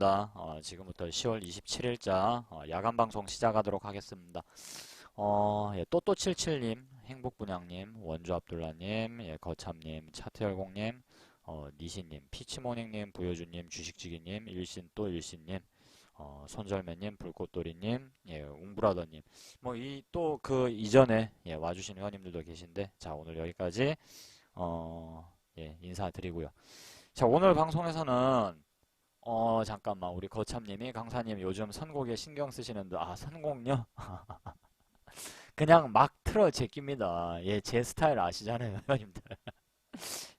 반갑습니다. 지금부터 10월 27일자 야간 방송 시작하도록 하겠습니다. 예, 또또77님, 행복분양님, 원주 압둘라님, 예, 거참님, 차트열공님, 니시님, 피치모닝님, 부여주님, 주식지기님, 일신 또 일신님, 손절매님, 불꽃돌이님, 예, 웅브라더님, 뭐 이 또 그 이전에 예, 와주신 회원님들도 계신데, 자 오늘 여기까지 예, 인사드리고요. 자 오늘 방송에서는 잠깐만 우리 거참님이 강사님 요즘 선곡에 신경 쓰시는데 선곡요? 그냥 막 틀어 제낍니다. 예, 제 스타일 아시잖아요, 형님들.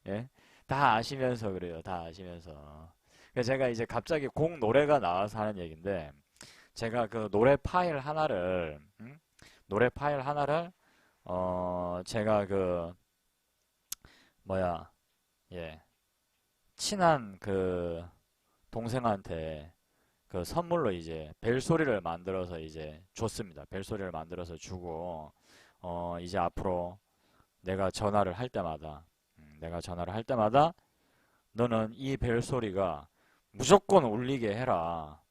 예, 다 아시면서 그래요, 다 아시면서. 그래서 제가 이제 갑자기 곡 노래가 나와서 하는 얘기인데 제가 그 노래 파일 하나를 노래 파일 하나를 제가 그 뭐야 예 친한 그 동생한테 그 선물로 이제 벨소리를 만들어서 이제 줬습니다. 벨소리를 만들어서 주고 이제 앞으로 내가 전화를 할 때마다 내가 전화를 할 때마다 너는 이 벨소리가 무조건 울리게 해라.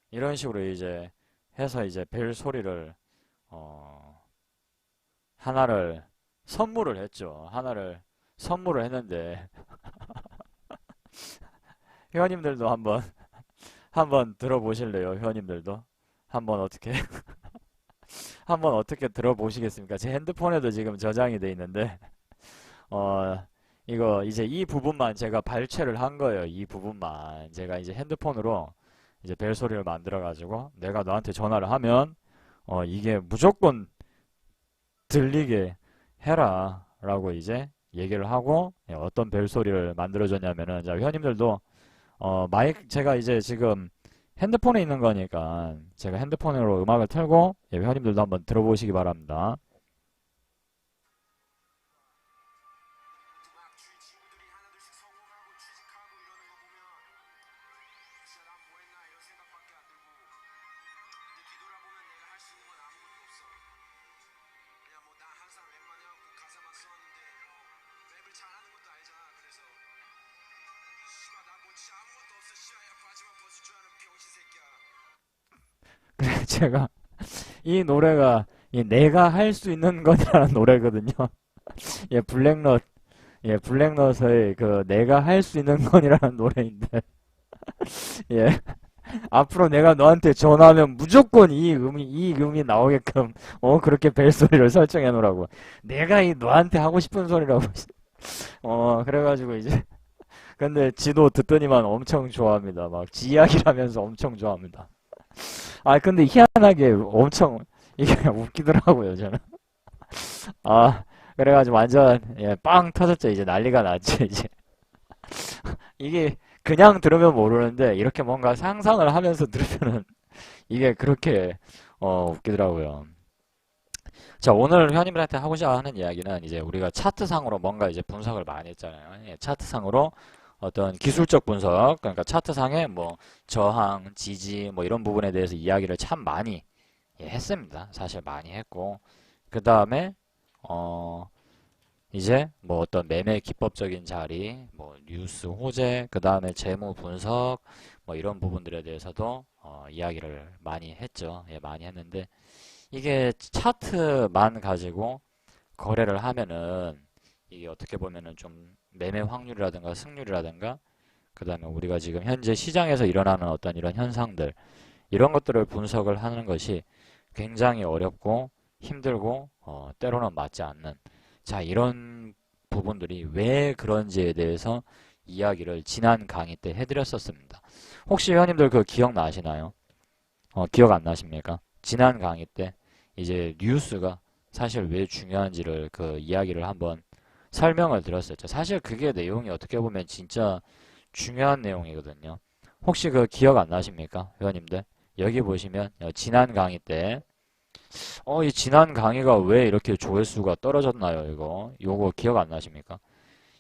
이런 식으로 이제 해서 이제 벨소리를 하나를 선물을 했죠. 하나를 선물을 했는데 회원님들도 한번 들어보실래요? 회원님들도 한번 어떻게 한번 어떻게 들어보시겠습니까? 제 핸드폰에도 지금 저장이 돼 있는데 이거 이제 이 부분만 제가 발췌를 한 거예요. 이 부분만 제가 이제 핸드폰으로 이제 벨소리를 만들어 가지고 내가 너한테 전화를 하면 이게 무조건 들리게 해라 라고 이제 얘기를 하고 예, 어떤 벨소리를 만들어 줬냐면은 자 회원님들도 마이크 제가 이제 지금 핸드폰에 있는 거니까 제가 핸드폰으로 음악을 틀고 예, 회원님들도 한번 들어보시기 바랍니다. 그래 제가 이 노래가 이 내가 할 수 있는 것이라는 노래거든요. 예, 블랙넛 예, 블랙넛의 그 내가 할 수 있는 건이라는 노래인데 예. 앞으로 내가 너한테 전화하면 무조건 이 음이 나오게끔 그렇게 벨소리를 설정해 놓으라고. 내가 이 너한테 하고 싶은 소리라고. 그래가지고 이제 근데 지도 듣더니만 엄청 좋아합니다. 막 지 이야기를 하면서 엄청 좋아합니다. 근데 희한하게 엄청 이게 웃기더라고요, 저는. 아, 그래가지고 완전 예, 빵 터졌죠. 이제 난리가 났죠, 이제. 이게 그냥 들으면 모르는데 이렇게 뭔가 상상을 하면서 들으면은 이게 그렇게 웃기더라고요. 자, 오늘 회원님들한테 하고자 하는 이야기는 이제 우리가 차트상으로 뭔가 이제 분석을 많이 했잖아요. 예, 차트상으로 어떤 기술적 분석, 그러니까 차트상의 뭐 저항, 지지 뭐 이런 부분에 대해서 이야기를 참 많이 예, 했습니다. 사실 많이 했고 그 다음에 이제 뭐 어떤 매매 기법적인 자리, 뭐 뉴스 호재, 그 다음에 재무 분석, 뭐 이런 부분들에 대해서도 이야기를 많이 했죠. 예, 많이 했는데 이게 차트만 가지고 거래를 하면은 이게 어떻게 보면은 좀 매매 확률이라든가 승률이라든가 그 다음에 우리가 지금 현재 시장에서 일어나는 어떤 이런 현상들 이런 것들을 분석을 하는 것이 굉장히 어렵고 힘들고 때로는 맞지 않는 자 이런 부분들이 왜 그런지에 대해서 이야기를 지난 강의 때 해드렸었습니다. 혹시 회원님들 그 기억나시나요? 기억 안 나십니까? 지난 강의 때 이제 뉴스가 사실 왜 중요한지를 그 이야기를 한번 설명을 드렸었죠. 사실 그게 내용이 어떻게 보면 진짜 중요한 내용이거든요. 혹시 그 기억 안 나십니까? 회원님들? 여기 보시면 지난 강의 때 이 지난 강의가 왜 이렇게 조회수가 떨어졌나요? 요거 기억 안 나십니까?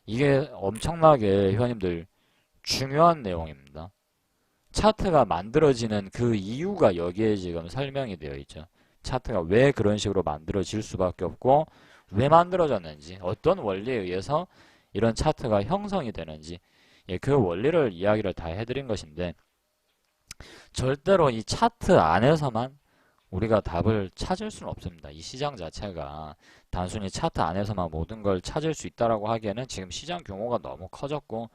이게 엄청나게 회원님들 중요한 내용입니다. 차트가 만들어지는 그 이유가 여기에 지금 설명이 되어 있죠. 차트가 왜 그런 식으로 만들어질 수밖에 없고 왜 만들어졌는지 어떤 원리에 의해서 이런 차트가 형성이 되는지 예, 그 원리를 이야기를 다 해드린 것인데 절대로 이 차트 안에서만 우리가 답을 찾을 수는 없습니다. 이 시장 자체가 단순히 차트 안에서만 모든 걸 찾을 수 있다라고 하기에는 지금 시장 규모가 너무 커졌고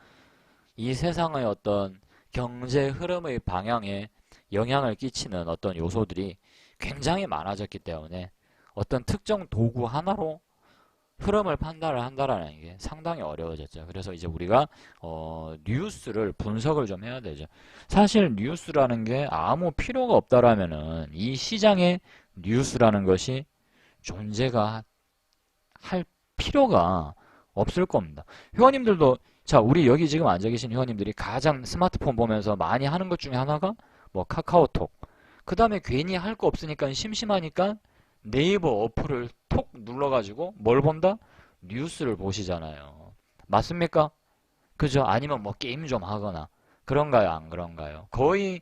이 세상의 어떤 경제 흐름의 방향에 영향을 끼치는 어떤 요소들이 굉장히 많아졌기 때문에 어떤 특정 도구 하나로 흐름을 판단을 한다라는 게 상당히 어려워졌죠. 그래서 이제 우리가 뉴스를 분석을 좀 해야 되죠. 사실 뉴스라는 게 아무 필요가 없다라면은 이 시장에 뉴스라는 것이 존재가 할 필요가 없을 겁니다. 회원님들도 자, 우리 여기 지금 앉아 계신 회원님들이 가장 스마트폰 보면서 많이 하는 것 중에 하나가 뭐 카카오톡. 그 다음에 괜히 할 거 없으니까 심심하니까 네이버 어플을 톡 눌러가지고 뭘 본다? 뉴스를 보시잖아요. 맞습니까? 그죠? 아니면 뭐 게임 좀 하거나 그런가요? 안 그런가요? 거의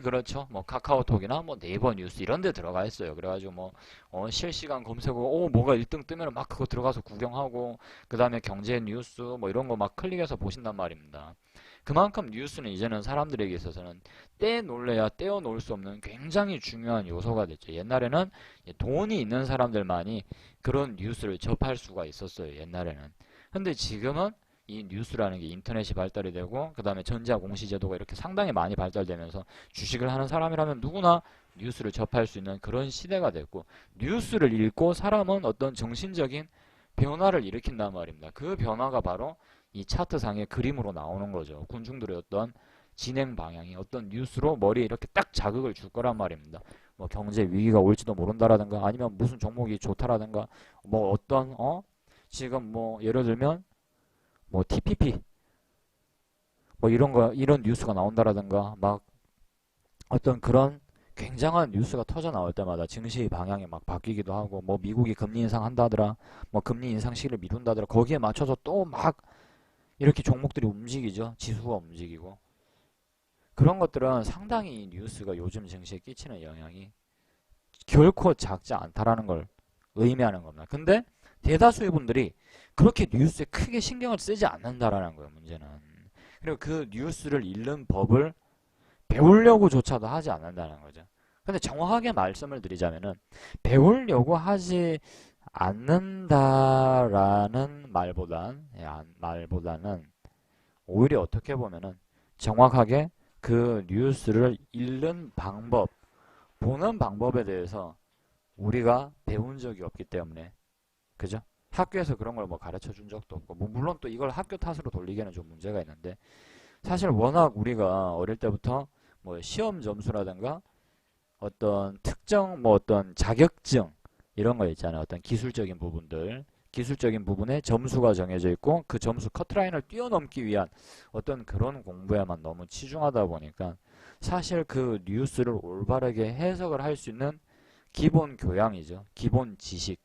그렇죠. 뭐 카카오톡이나 뭐 네이버 뉴스 이런 데 들어가 있어요. 그래가지고 뭐 실시간 검색어 뭐가 1등 뜨면 막 그거 들어가서 구경하고 그 다음에 경제 뉴스 뭐 이런 거 막 클릭해서 보신단 말입니다. 그만큼 뉴스는 이제는 사람들에게 있어서는 떼놓을래야 떼어놓을 수 없는 굉장히 중요한 요소가 됐죠. 옛날에는 돈이 있는 사람들만이 그런 뉴스를 접할 수가 있었어요. 옛날에는. 근데 지금은 이 뉴스라는 게 인터넷이 발달이 되고 그 다음에 전자공시제도가 이렇게 상당히 많이 발달되면서 주식을 하는 사람이라면 누구나 뉴스를 접할 수 있는 그런 시대가 됐고 뉴스를 읽고 사람은 어떤 정신적인 변화를 일으킨단 말입니다. 그 변화가 바로 이 차트상의 그림으로 나오는 거죠. 군중들의 어떤 진행 방향이 어떤 뉴스로 머리에 이렇게 딱 자극을 줄 거란 말입니다. 뭐 경제 위기가 올지도 모른다라든가 아니면 무슨 종목이 좋다라든가 뭐 어떤 지금 뭐 예를 들면 뭐 TPP 뭐 이런 뉴스가 나온다라든가 막 어떤 그런 굉장한 뉴스가 터져 나올 때마다 증시 방향이 막 바뀌기도 하고 뭐 미국이 금리 인상한다더라 뭐 금리 인상 시기를 미룬다더라 거기에 맞춰서 또 막 이렇게 종목들이 움직이죠. 지수가 움직이고 그런 것들은 상당히 이 뉴스가 요즘 증시에 끼치는 영향이 결코 작지 않다라는 걸 의미하는 겁니다. 근데 대다수의 분들이 그렇게 뉴스에 크게 신경을 쓰지 않는다라는 거예요. 문제는. 그리고 그 뉴스를 읽는 법을 배우려고조차도 하지 않는다는 거죠. 근데 정확하게 말씀을 드리자면은 배우려고 하지 않는다라는 말보다는 오히려 어떻게 보면은 정확하게 그 뉴스를 읽는 방법, 보는 방법에 대해서 우리가 배운 적이 없기 때문에 그죠? 학교에서 그런 걸 뭐 가르쳐 준 적도 없고 뭐 물론 또 이걸 학교 탓으로 돌리기에는 좀 문제가 있는데 사실 워낙 우리가 어릴 때부터 뭐 시험 점수라든가 어떤 특정 뭐 어떤 자격증 이런 거 있잖아요. 어떤 기술적인 부분에 점수가 정해져 있고 그 점수 커트라인을 뛰어넘기 위한 어떤 그런 공부에만 너무 치중하다 보니까 사실 그 뉴스를 올바르게 해석을 할 수 있는 기본 교양이죠. 기본 지식.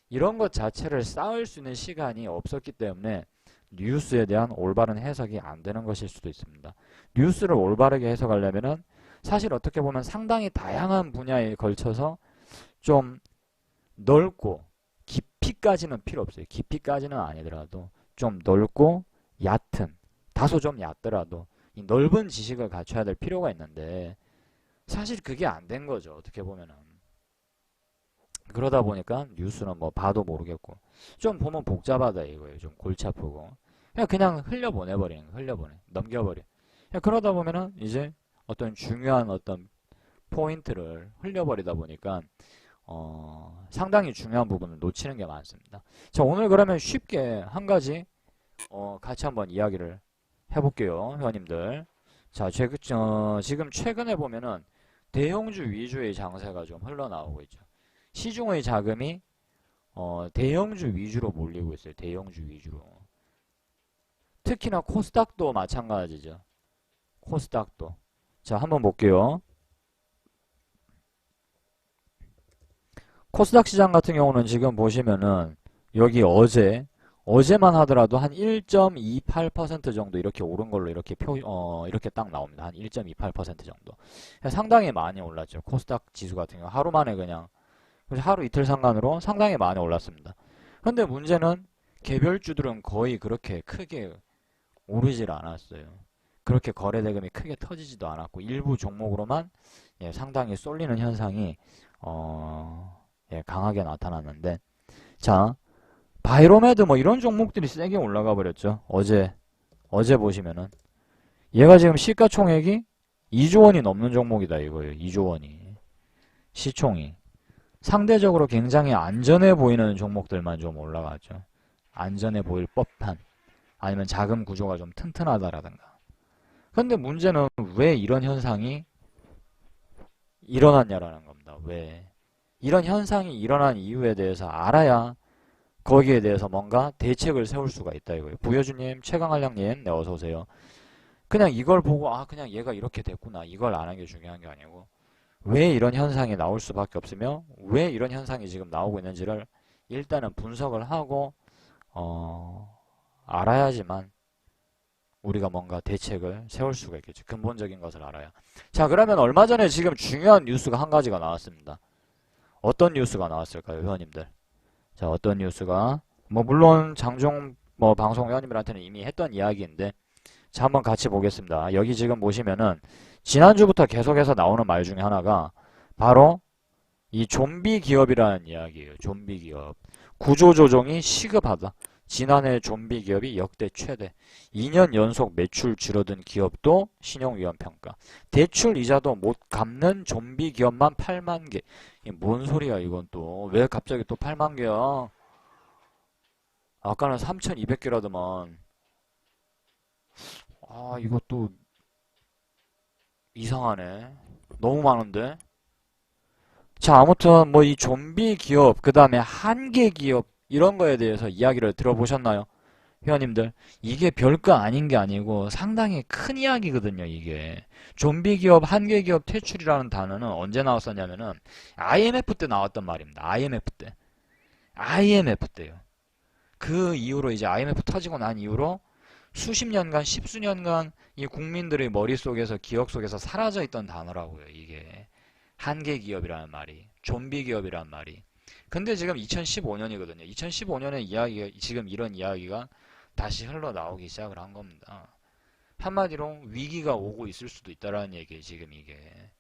이런 것 자체를 쌓을 수 있는 시간이 없었기 때문에 뉴스에 대한 올바른 해석이 안 되는 것일 수도 있습니다. 뉴스를 올바르게 해석하려면은 사실 어떻게 보면 상당히 다양한 분야에 걸쳐서 좀 넓고 깊이까지는 필요 없어요. 깊이까지는 아니더라도 좀 넓고 얕은 다소 좀 얕더라도 이 넓은 지식을 갖춰야 될 필요가 있는데 사실 그게 안 된 거죠. 어떻게 보면은. 그러다 보니까 뉴스는 뭐 봐도 모르겠고 좀 보면 복잡하다 이거예요. 좀 골치 아프고 그냥 흘려보내버리는 거, 넘겨버려. 그러다 보면은 이제 어떤 중요한 어떤 포인트를 흘려버리다 보니까 상당히 중요한 부분을 놓치는 게 많습니다. 자, 오늘 그러면 쉽게 한 가지 같이 한번 이야기를 해볼게요, 회원님들. 자, 지금 최근에 보면은 대형주 위주의 장세가 좀 흘러나오고 있죠. 시중의 자금이 대형주 위주로 몰리고 있어요. 대형주 위주로. 특히나 코스닥도 마찬가지죠. 코스닥도. 자, 한번 볼게요. 코스닥 시장 같은 경우는 지금 보시면은 여기 어제만 하더라도 한 1.28% 정도 이렇게 오른 걸로 이렇게 이렇게 딱 나옵니다. 한 1.28% 정도. 상당히 많이 올랐죠. 코스닥 지수 같은 경우 하루 만에 그냥 하루 이틀 상간으로 상당히 많이 올랐습니다. 근데 문제는 개별주들은 거의 그렇게 크게 오르질 않았어요. 그렇게 거래 대금이 크게 터지지도 않았고 일부 종목으로만 예, 상당히 쏠리는 현상이 예, 강하게 나타났는데 자 바이로메드 뭐 이런 종목들이 세게 올라가 버렸죠. 어제 보시면은 얘가 지금 시가총액이 2조 원이 넘는 종목이다 이거예요. 2조 원이 시총이 상대적으로 굉장히 안전해 보이는 종목들만 좀 올라갔죠. 안전해 보일 법한 아니면 자금 구조가 좀 튼튼하다라든가. 근데 문제는 왜 이런 현상이 일어났냐라는 겁니다. 왜? 이런 현상이 일어난 이유에 대해서 알아야 거기에 대해서 뭔가 대책을 세울 수가 있다 이거예요. 부여주님, 최강한량님, 네 어서오세요. 그냥 이걸 보고 그냥 얘가 이렇게 됐구나 이걸 아는 게 중요한 게 아니고 왜 이런 현상이 나올 수밖에 없으며 왜 이런 현상이 지금 나오고 있는지를 일단은 분석을 하고 알아야지만 우리가 뭔가 대책을 세울 수가 있겠죠. 근본적인 것을 알아야. 자, 그러면 얼마 전에 지금 중요한 뉴스가 한 가지가 나왔습니다. 어떤 뉴스가 나왔을까요, 회원님들? 자, 어떤 뉴스가 물론 장종 방송 회원님들한테는 이미 했던 이야기인데 자, 한번 같이 보겠습니다. 여기 지금 보시면은 지난주부터 계속해서 나오는 말 중에 하나가 바로 이 좀비 기업이라는 이야기예요. 좀비 기업. 구조조정이 시급하다. 지난해 좀비 기업이 역대 최대. 2년 연속 매출 줄어든 기업도 신용위험평가. 대출 이자도 못 갚는 좀비 기업만 8만 개. 이게 뭔 소리야 이건 또. 왜 갑자기 또 8만 개야? 아까는 3,200개라더만. 이것도 이상하네. 너무 많은데? 자, 아무튼 이 좀비 기업, 그 다음에 한계 기업 이런 거에 대해서 이야기를 들어보셨나요? 회원님들, 이게 별거 아닌 게 아니고 상당히 큰 이야기거든요, 이게. 좀비 기업, 한계 기업 퇴출이라는 단어는 언제 나왔었냐면은 IMF 때 나왔던 말입니다. IMF 때. IMF 때요. 그 이후로 이제 IMF 터지고 난 이후로 수십 년간, 십수년간 이 국민들의 머릿속에서, 기억 속에서 사라져 있던 단어라고요, 이게. 한계 기업이라는 말이, 좀비 기업이라는 말이. 근데 지금 2015년이거든요. 2015년의 이야기가, 지금 이런 이야기가 다시 흘러나오기 시작을 한 겁니다. 한마디로 위기가 오고 있을 수도 있다라는 얘기예요, 지금 이게.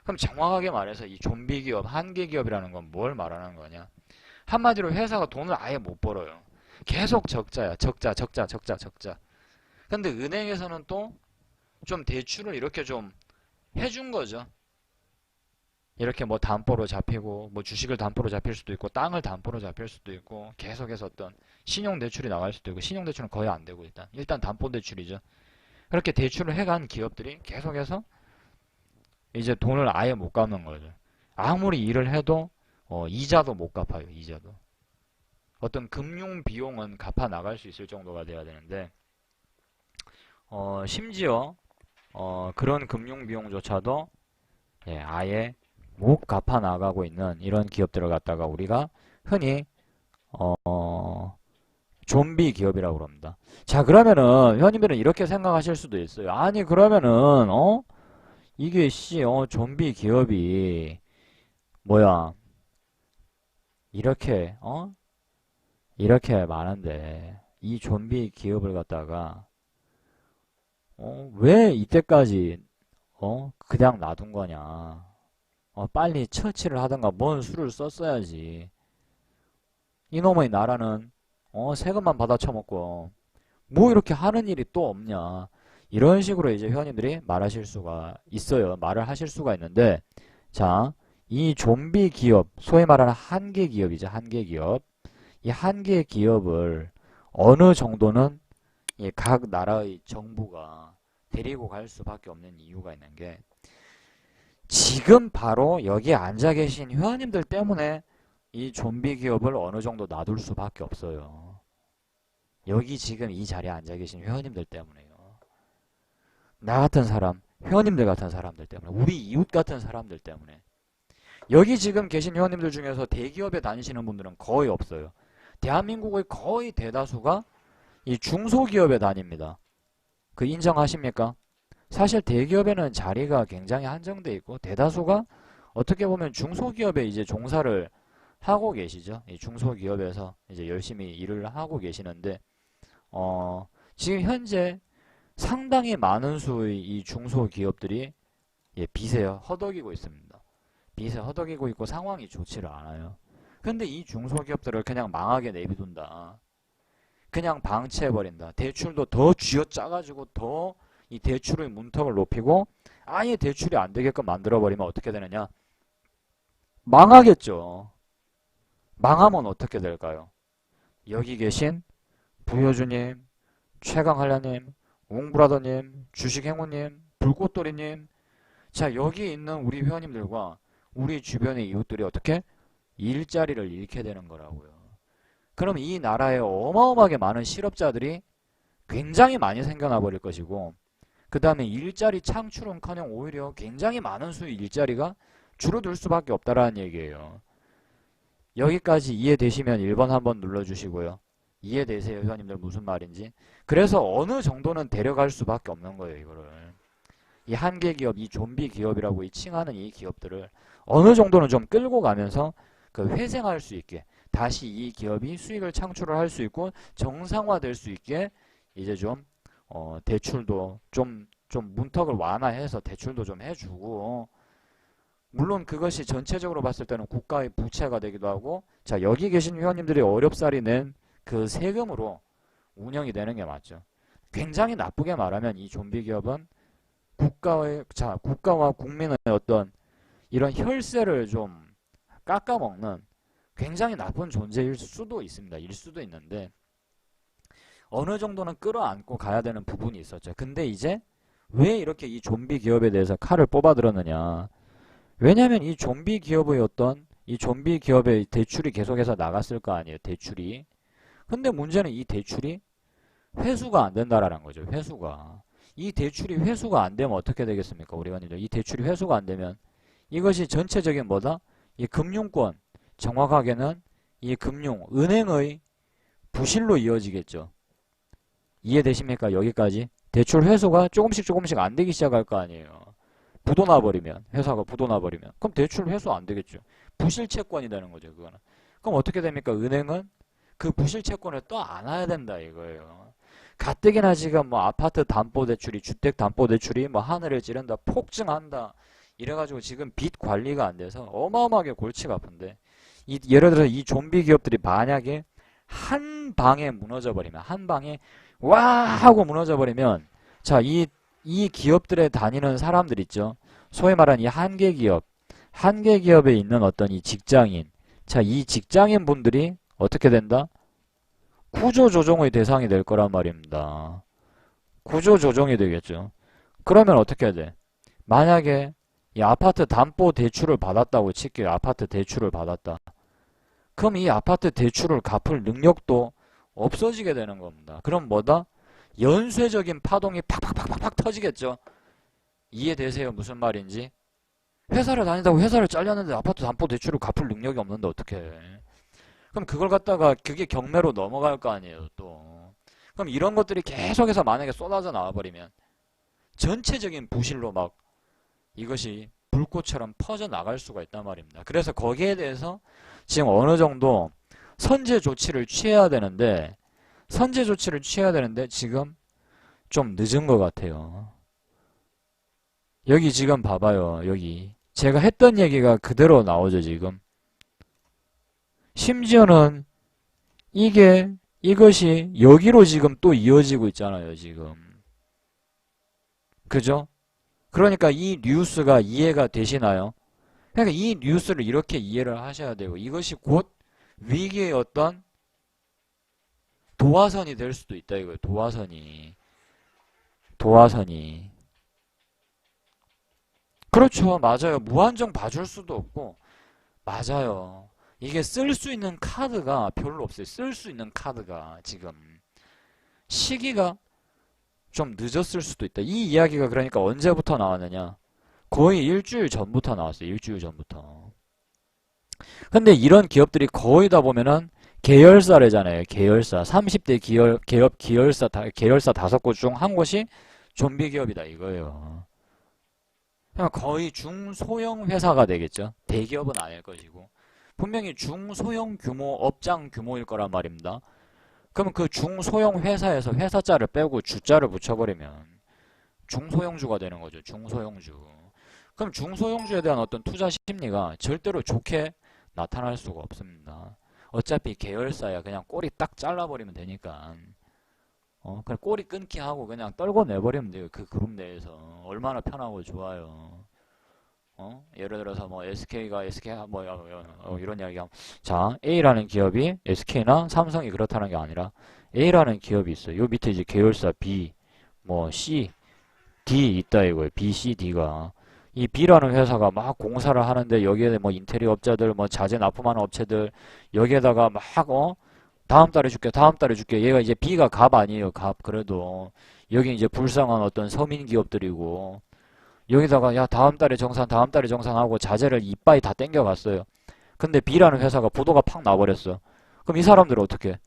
그럼 정확하게 말해서 이 좀비 기업, 한계 기업이라는 건 뭘 말하는 거냐? 한마디로 회사가 돈을 아예 못 벌어요. 계속 적자야. 적자, 적자, 적자, 적자. 근데 은행에서는 또 좀 대출을 이렇게 좀 해준 거죠. 이렇게 담보로 잡히고, 주식을 담보로 잡힐 수도 있고, 땅을 담보로 잡힐 수도 있고, 계속해서 어떤 신용대출이 나갈 수도 있고, 신용대출은 거의 안 되고, 일단 담보대출이죠. 그렇게 대출을 해간 기업들이 계속해서 이제 돈을 아예 못 갚는 거죠. 아무리 일을 해도, 이자도 못 갚아요, 이자도. 어떤 금융 비용은 갚아 나갈 수 있을 정도가 돼야 되는데, 심지어, 그런 금융 비용조차도, 예, 아예 못 갚아 나가고 있는 이런 기업들을 갖다가 우리가 흔히 좀비 기업이라고 그럽니다. 자, 그러면은 회원님들은 이렇게 생각하실 수도 있어요. 아니 그러면은 이게 좀비 기업이 뭐야 이렇게 이렇게 많은데 이 좀비 기업을 갖다가 왜 이때까지 그냥 놔둔 거냐? 빨리 처치를 하던가 뭔 수를 썼어야지. 이놈의 나라는 세금만 받아 처먹고 뭐 이렇게 하는 일이 또 없냐. 이런 식으로 이제 회원님들이 말하실 수가 있어요. 말을 하실 수가 있는데 자, 이 좀비 기업, 소위 말하는 한계 기업이죠. 한계 기업. 이 한계 기업을 어느 정도는 각 나라의 정부가 데리고 갈 수밖에 없는 이유가 있는 게 지금 바로 여기에 앉아 계신 회원님들 때문에 이 좀비 기업을 어느 정도 놔둘 수밖에 없어요. 여기 지금 이 자리에 앉아 계신 회원님들 때문에요. 나 같은 사람, 회원님들 같은 사람들 때문에, 우리 이웃 같은 사람들 때문에. 여기 지금 계신 회원님들 중에서 대기업에 다니시는 분들은 거의 없어요. 대한민국의 거의 대다수가 이 중소기업에 다닙니다. 그 인정하십니까? 사실 대기업에는 자리가 굉장히 한정돼 있고 대다수가 어떻게 보면 중소기업에 이제 종사를 하고 계시죠. 이 중소기업에서 이제 열심히 일을 하고 계시는데 지금 현재 상당히 많은 수의 이 중소기업들이 빚에 허덕이고 있습니다. 빚에 허덕이고 있고 상황이 좋지를 않아요. 근데 이 중소기업들을 그냥 망하게 내비둔다. 그냥 방치해버린다. 대출도 더 쥐어짜가지고 더 이 대출의 문턱을 높이고 아예 대출이 안 되게끔 만들어버리면 어떻게 되느냐? 망하겠죠. 망하면 어떻게 될까요? 여기 계신 부효주님, 최강한라님, 웅브라더님, 주식행우님, 불꽃돌이님, 자 여기 있는 우리 회원님들과 우리 주변의 이웃들이 어떻게? 일자리를 잃게 되는 거라고요. 그럼 이 나라에 어마어마하게 많은 실업자들이 굉장히 많이 생겨나 버릴 것이고 그 다음에 일자리 창출은커녕 오히려 굉장히 많은 수의 일자리가 줄어들 수밖에 없다라는 얘기예요. 여기까지 이해되시면 1번 한번 눌러주시고요. 이해되세요, 회원님들 무슨 말인지? 그래서 어느 정도는 데려갈 수밖에 없는 거예요, 이거를. 이 한계 기업, 이 좀비 기업이라고 이 칭하는 이 기업들을 어느 정도는 좀 끌고 가면서 그 회생할 수 있게 다시 이 기업이 수익을 창출을 할 수 있고 정상화될 수 있게 이제 좀 대출도 좀 문턱을 완화해서 대출도 좀 해주고 물론 그것이 전체적으로 봤을 때는 국가의 부채가 되기도 하고 자 여기 계신 회원님들이 어렵사리 낸 그 세금으로 운영이 되는 게 맞죠. 굉장히 나쁘게 말하면 이 좀비 기업은 국가와 국민의 어떤 이런 혈세를 좀 깎아먹는 굉장히 나쁜 존재일 수도 있습니다. 일 수도 있는데 어느 정도는 끌어안고 가야 되는 부분이 있었죠. 근데 이제 왜 이렇게 이 좀비 기업에 대해서 칼을 뽑아들었느냐. 왜냐하면 이 좀비 기업의 어떤 이 좀비 기업의 대출이 계속해서 나갔을 거 아니에요. 대출이. 근데 문제는 이 대출이 회수가 안 된다라는 거죠. 회수가. 이 대출이 회수가 안 되면 어떻게 되겠습니까? 우리 회원님들. 이 대출이 회수가 안 되면 이것이 전체적인 뭐다? 이 금융권, 정확하게는 이 은행의 부실로 이어지겠죠. 이해되십니까? 여기까지. 대출 회수가 조금씩 안 되기 시작할 거 아니에요. 부도 나버리면, 회사가 부도 나버리면. 그럼 대출 회수 안 되겠죠. 부실 채권이 되는 거죠, 그거는. 그럼 어떻게 됩니까? 은행은 그 부실 채권을 또 안아야 된다, 이거예요. 가뜩이나 지금 뭐 아파트 담보대출이, 주택담보대출이 뭐 하늘을 찌른다, 폭증한다. 이래가지고 지금 빚 관리가 안 돼서 어마어마하게 골치가 아픈데. 예를 들어서 이 좀비 기업들이 만약에 한 방에 무너져 버리면, 한 방에 와! 하고 무너져 버리면, 자, 이 기업들에 다니는 사람들 있죠. 소위 말하는 이 한계 기업에 있는 어떤 이 직장인. 자, 이 직장인 분들이 어떻게 된다? 구조조정의 대상이 될 거란 말입니다. 구조조정이 되겠죠. 그러면 어떻게 해야 돼? 만약에 이 아파트 담보 대출을 받았다고 칠게요. 아파트 대출을 받았다. 그럼 이 아파트 대출을 갚을 능력도 없어지게 되는 겁니다. 그럼 뭐다? 연쇄적인 파동이 팍팍팍팍 터지겠죠. 이해되세요? 무슨 말인지? 회사를 다닌다고 회사를 잘렸는데 아파트 담보대출을 갚을 능력이 없는데 어떡해. 그럼 그걸 갖다가 그게 경매로 넘어갈 거 아니에요 또. 그럼 이런 것들이 계속해서 만약에 쏟아져 나와버리면 전체적인 부실로 막 이것이 불꽃처럼 퍼져나갈 수가 있단 말입니다. 그래서 거기에 대해서 지금 어느 정도 선제 조치를 취해야 되는데 지금 좀 늦은 것 같아요. 여기 지금 봐봐요. 여기 제가 했던 얘기가 그대로 나오죠 지금. 심지어는 이것이 여기로 지금 또 이어지고 있잖아요 지금. 그죠? 그러니까 이 뉴스가 이해가 되시나요? 그러니까 이 뉴스를 이렇게 이해를 하셔야 되고 이것이 곧 위기의 어떤 도화선이 될 수도 있다 이거예요. 도화선이. 그렇죠. 맞아요. 무한정 봐줄 수도 없고 맞아요. 이게 쓸 수 있는 카드가 별로 없어요. 쓸 수 있는 카드가 지금 시기가 좀 늦었을 수도 있다. 이 이야기가 그러니까 언제부터 나왔느냐? 거의 일주일 전부터 나왔어요. 일주일 전부터. 근데 이런 기업들이 거의 다 보면은 계열사래잖아요. 계열사. 30대 계열사 5곳 중 한 곳이 좀비 기업이다 이거예요. 거의 중소형 회사가 되겠죠. 대기업은 아닐 것이고. 분명히 중소형 규모 업장 규모일 거란 말입니다. 그럼 그 중소형 회사에서 회사자를 빼고 주자를 붙여버리면 중소형주가 되는 거죠. 중소형주. 그럼 중소형주에 대한 어떤 투자 심리가 절대로 좋게 나타날 수가 없습니다. 어차피 계열사야 그냥 꼬리 딱 잘라버리면 되니까. 그냥 꼬리 끊기 하고 그냥 떨고 내버리면 돼요. 그 그룹 내에서. 얼마나 편하고 좋아요. 예를 들어서 뭐 SK가 SK 뭐 이런 이야기하면 자 A라는 기업이 SK나 삼성이 그렇다는 게 아니라 A라는 기업이 있어요. 요 밑에 이제 계열사 B, 뭐 C, D 있다 이거예요. B, C, D가 이 B라는 회사가 막 공사를 하는데 여기에 뭐 인테리어 업자들, 뭐 자재 납품하는 업체들 여기에다가 막 다음 달에 줄게, 다음 달에 줄게. 얘가 이제 B가 갑 아니에요. 갑 그래도 여기 이제 불쌍한 어떤 서민 기업들이고. 여기다가 야 다음 달에 정산 다음 달에 정산하고 자재를 이빠이 다 땡겨갔어요. 근데 B라는 회사가 부도가 팍 나버렸어. 그럼 이 사람들은 어떻게?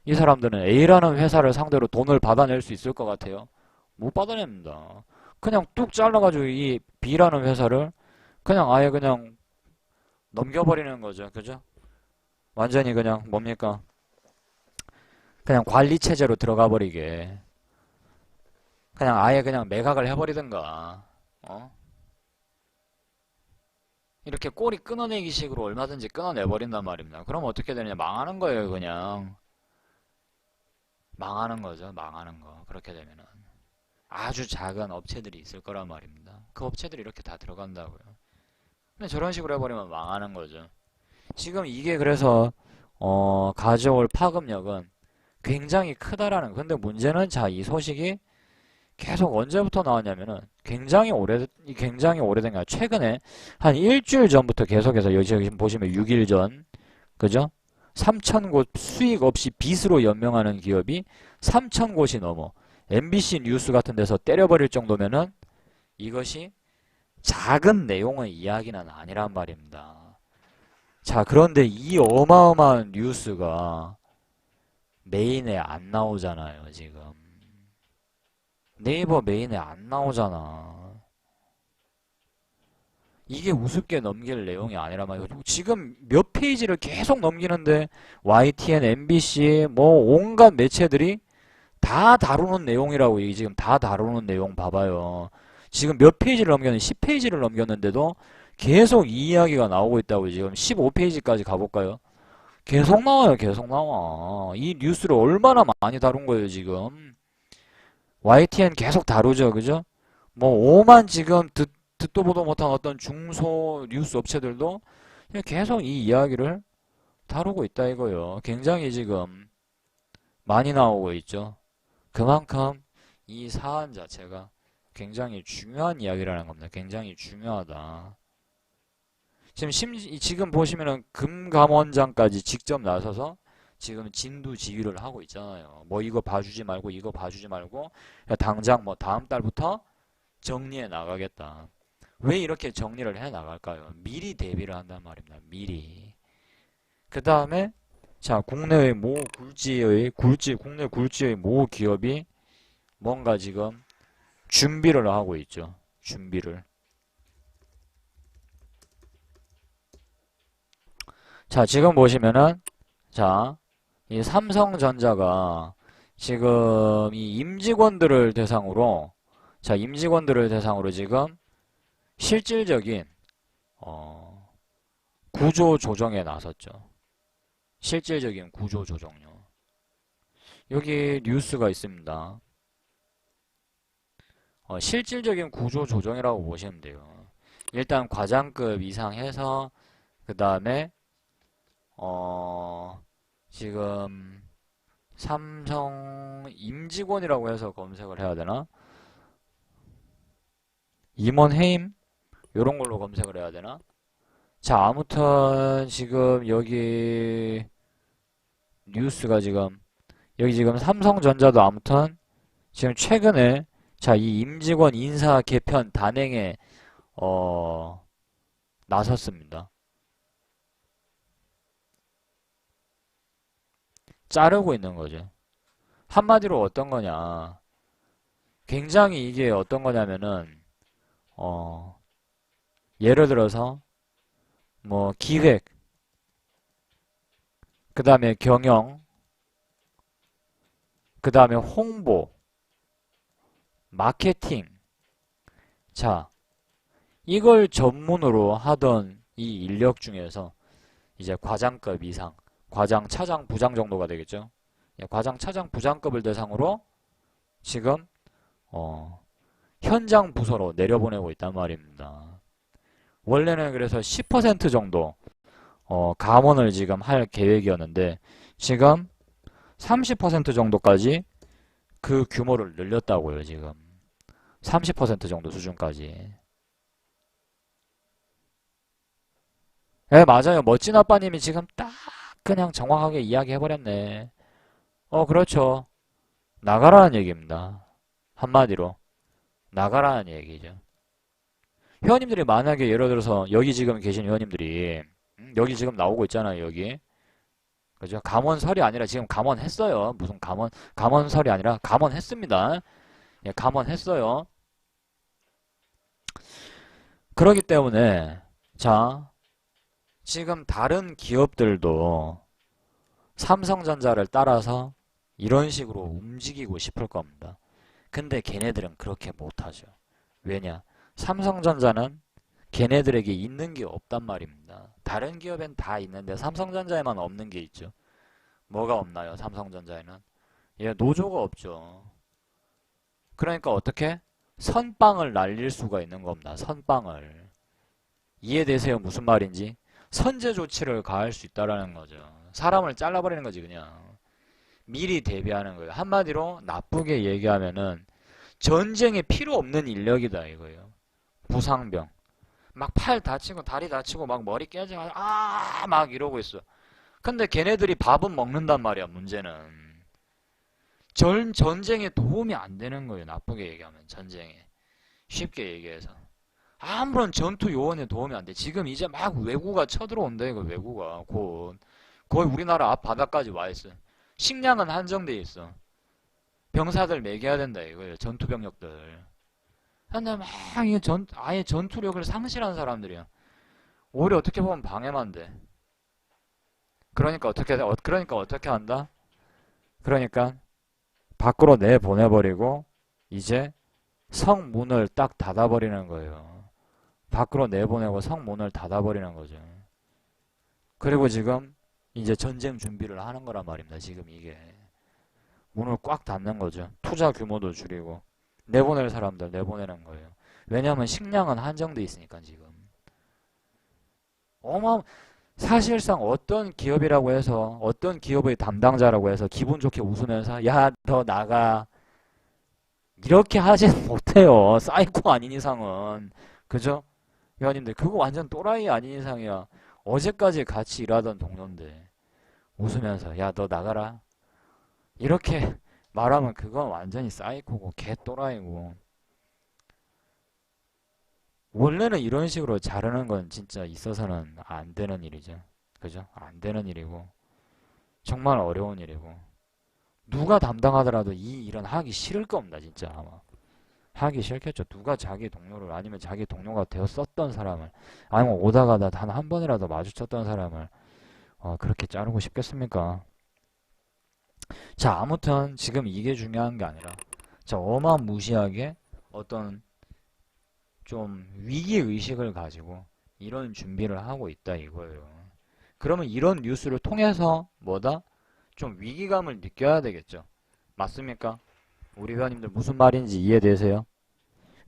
이 사람들은 A라는 회사를 상대로 돈을 받아낼 수 있을 것 같아요? 못 받아냅니다. 그냥 뚝 잘라가지고 이 B라는 회사를 그냥 아예 그냥 넘겨버리는 거죠. 그죠? 완전히 그냥 뭡니까? 그냥 관리 체제로 들어가 버리게. 그냥 아예 그냥 매각을 해버리든가. 어? 이렇게 꼬리 끊어내기 식으로 얼마든지 끊어내버린단 말입니다. 그럼 어떻게 되느냐? 망하는 거예요, 그냥. 망하는 거죠, 망하는 거. 그렇게 되면은. 아주 작은 업체들이 있을 거란 말입니다. 그 업체들이 이렇게 다 들어간다고요. 근데 저런 식으로 해버리면 망하는 거죠. 지금 이게 그래서, 가져올 파급력은 굉장히 크다라는, 근데 문제는 자, 이 소식이 계속 언제부터 나왔냐면은 굉장히 오래된 거야. 최근에 한 일주일 전부터 계속해서 여기 지금 보시면 6일 전 그죠? 3,000곳 수익 없이 빚으로 연명하는 기업이 3,000곳이 넘어. MBC 뉴스 같은 데서 때려버릴 정도면은 이것이 작은 내용의 이야기는 아니란 말입니다. 자, 그런데 이 어마어마한 뉴스가 메인에 안 나오잖아요, 지금. 네이버 메인에 안 나오잖아. 이게 우습게 넘길 내용이 아니란 말이에요. 지금 몇 페이지를 계속 넘기는데 YTN, MBC 뭐 온갖 매체들이 다 다루는 내용이라고. 이게 지금 다 다루는 내용 봐봐요. 지금 몇 페이지를 넘겼는데 10페이지를 넘겼는데도 계속 이 이야기가 나오고 있다고. 지금 15페이지까지 가볼까요? 계속 나와요. 계속 나와. 이 뉴스를 얼마나 많이 다룬 거예요 지금. YTN 계속 다루죠. 그죠? 뭐 오만 지금 듣도 보도 못한 어떤 중소 뉴스 업체들도 그냥 계속 이 이야기를 다루고 있다 이거요. 굉장히 지금 많이 나오고 있죠. 그만큼 이 사안 자체가 굉장히 중요한 이야기라는 겁니다. 굉장히 중요하다. 지금 보시면은 금감원장까지 직접 나서서 지금 진두지휘를 하고 있잖아요. 뭐 이거 봐주지 말고 이거 봐주지 말고 당장 뭐 다음 달부터 정리해 나가겠다. 왜 이렇게 정리를 해 나갈까요? 미리 대비를 한단 말입니다. 미리. 그 다음에 자 국내의 국내 굴지의 모 기업이 뭔가 지금 준비를 하고 있죠. 준비를. 자 지금 보시면은 자 이 삼성전자가 지금 이 임직원들을 대상으로 임직원들을 대상으로 지금 실질적인 구조 조정에 나섰죠. 실질적인 구조 조정요. 여기 뉴스가 있습니다. 실질적인 구조 조정이라고 보시면 돼요. 일단 과장급 이상 해서 그 다음에 지금 삼성 임직원이라고 해서 검색을 해야 되나? 임원 해임? 요런 걸로 검색을 해야 되나? 자, 아무튼 지금 여기 뉴스가 여기 지금 삼성전자도 아무튼 지금 최근에 자, 이 임직원 인사 개편 단행에 나섰습니다. 자르고 있는 거죠. 한마디로 어떤 거냐? 굉장히 이게 어떤 거냐면은 예를 들어서 뭐 기획, 그 다음에 경영, 그 다음에 홍보, 마케팅. 자, 이걸 전문으로 하던 이 인력 중에서 이제 과장급 이상, 과장, 차장, 부장 정도가 되겠죠. 예, 과장, 차장, 부장급을 대상으로 지금 현장 부서로 내려보내고 있단 말입니다. 원래는 그래서 10% 정도 감원을 지금 할 계획이었는데 지금 30% 정도까지 그 규모를 늘렸다고요. 지금 30% 정도 수준까지. 예, 맞아요. 멋진 아빠님이 지금 딱 그냥 정확하게 이야기해버렸네. 그렇죠. 나가라는 얘기입니다. 한마디로 나가라는 얘기죠. 회원님들이 만약에 예를 들어서 여기 지금 계신 회원님들이 여기 지금 나오고 있잖아요. 여기 그죠? 감원설이 아니라 지금 감원했어요. 무슨 감원설이 아니라 감원했습니다. 예, 감원했어요. 그렇기 때문에 자, 지금 다른 기업들도 삼성전자를 따라서 이런 식으로 움직이고 싶을 겁니다. 근데 걔네들은 그렇게 못하죠. 왜냐? 삼성전자는 걔네들에게 있는 게 없단 말입니다. 다른 기업엔 다 있는데 삼성전자에만 없는 게 있죠. 뭐가 없나요? 삼성전자에는? 예, 노조가 없죠. 그러니까 어떻게? 선빵을 날릴 수가 있는 겁니다. 선빵을. 이해되세요? 무슨 말인지? 선제 조치를 가할 수 있다라는 거죠. 사람을 잘라버리는 거지 그냥. 미리 대비하는 거예요. 한마디로 나쁘게 얘기하면은 전쟁에 필요 없는 인력이다 이거예요. 부상병. 막 팔 다치고 다리 다치고 막 머리 깨지고 막 이러고 있어. 근데 걔네들이 밥은 먹는단 말이야. 문제는 전쟁에 도움이 안 되는 거예요. 나쁘게 얘기하면 전쟁에. 쉽게 얘기해서 아무런 전투 요원에 도움이 안 돼. 지금 이제 막 왜구가 쳐들어온다 이거. 왜구가 곧 거의 우리나라 앞 바다까지 와 있어. 식량은 한정돼 있어. 병사들 먹여야 된다 이거예요. 전투 병력들. 근데 막 이게 아예 전투력을 상실한 사람들이야. 오히려 어떻게 보면 방해만 돼. 그러니까 어떻게 한다? 그러니까 밖으로 내보내버리고 이제 성문을 딱 닫아버리는 거예요. 밖으로 내보내고 성문을 닫아버리는 거죠. 그리고 지금 이제 전쟁 준비를 하는 거란 말입니다. 지금 이게 문을 꽉 닫는 거죠. 투자 규모도 줄이고 내보낼 사람들 내보내는 거예요. 왜냐하면 식량은 한정돼 있으니까 지금. 사실상 어떤 기업이라고 해서 어떤 기업의 담당자라고 해서 기분 좋게 웃으면서 야, 너 나가 이렇게 하지는 못해요. 사이코 아닌 이상은. 그죠? 회원님들 그거 완전 또라이 아닌 이상이야. 어제까지 같이 일하던 동료인데 웃으면서 야, 너 나가라 이렇게 말하면 그건 완전히 사이코고 개 또라이고. 원래는 이런 식으로 자르는 건 진짜 있어서는 안 되는 일이죠. 그죠? 안 되는 일이고 정말 어려운 일이고 누가 담당하더라도 이 일은 하기 싫을 겁니다. 진짜 아마 하기 싫겠죠. 누가 자기 동료를 아니면 자기 동료가 되었었던 사람을 아니면 오다 가다 단 한 번이라도 마주쳤던 사람을 그렇게 자르고 싶겠습니까? 자, 아무튼 지금 이게 중요한 게 아니라 자, 어마무시하게 어떤 좀 위기의식을 가지고 이런 준비를 하고 있다 이거예요. 그러면 이런 뉴스를 통해서 뭐다? 좀 위기감을 느껴야 되겠죠. 맞습니까? 우리 회원님들 무슨 말인지 이해되세요?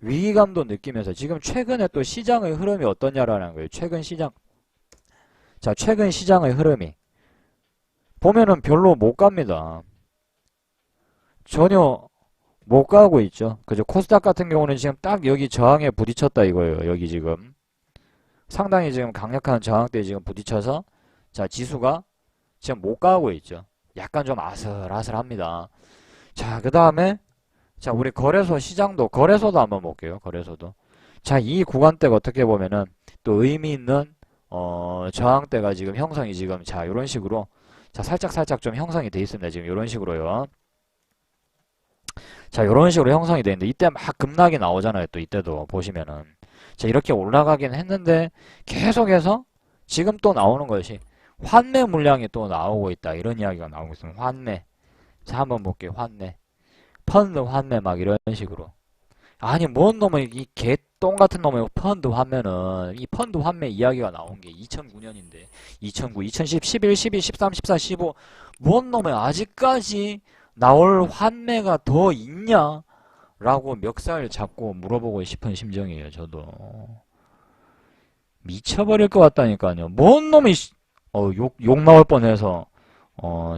위기감도 느끼면서 지금 최근에 또 시장의 흐름이 어떠냐라는 거예요. 최근 시장. 자, 최근 시장의 흐름이 보면은 별로 못 갑니다. 전혀 못 가고 있죠. 그죠? 코스닥 같은 경우는 지금 딱 여기 저항에 부딪혔다 이거예요. 여기 지금 상당히 지금 강력한 저항대에 지금 부딪혀서 자, 지수가 지금 못 가고 있죠. 약간 좀 아슬아슬합니다. 자, 그 다음에 자, 우리 거래소도 한번 볼게요. 거래소도. 자, 이 구간대가 어떻게 보면은 또 의미 있는 저항대가 지금 형성이 지금 자, 요런 식으로 자, 살짝 좀 형성이 돼 있습니다. 지금 요런 식으로요. 자, 요런 식으로 형성이 돼 있는데 이때 막 급락이 나오잖아요. 또 이때도 보시면은 자, 이렇게 올라가긴 했는데 계속해서 지금 또 나오는 것이 환매 물량이 또 나오고 있다. 이런 이야기가 나오고 있습니다. 환매. 자, 한번 볼게요. 환매. 펀드 환매 막 이런 식으로. 아니, 뭔 놈의, 이 개똥 같은 놈의 펀드 환매는, 이 펀드 환매 이야기가 나온 게 2009년인데, 2009, 2010, 11, 12, 13, 14, 15, 뭔 놈의 아직까지 나올 환매가 더 있냐? 라고 멱살 잡고 물어보고 싶은 심정이에요, 저도. 미쳐버릴 것 같다니까요. 뭔 놈이, 욕 나올 뻔해서,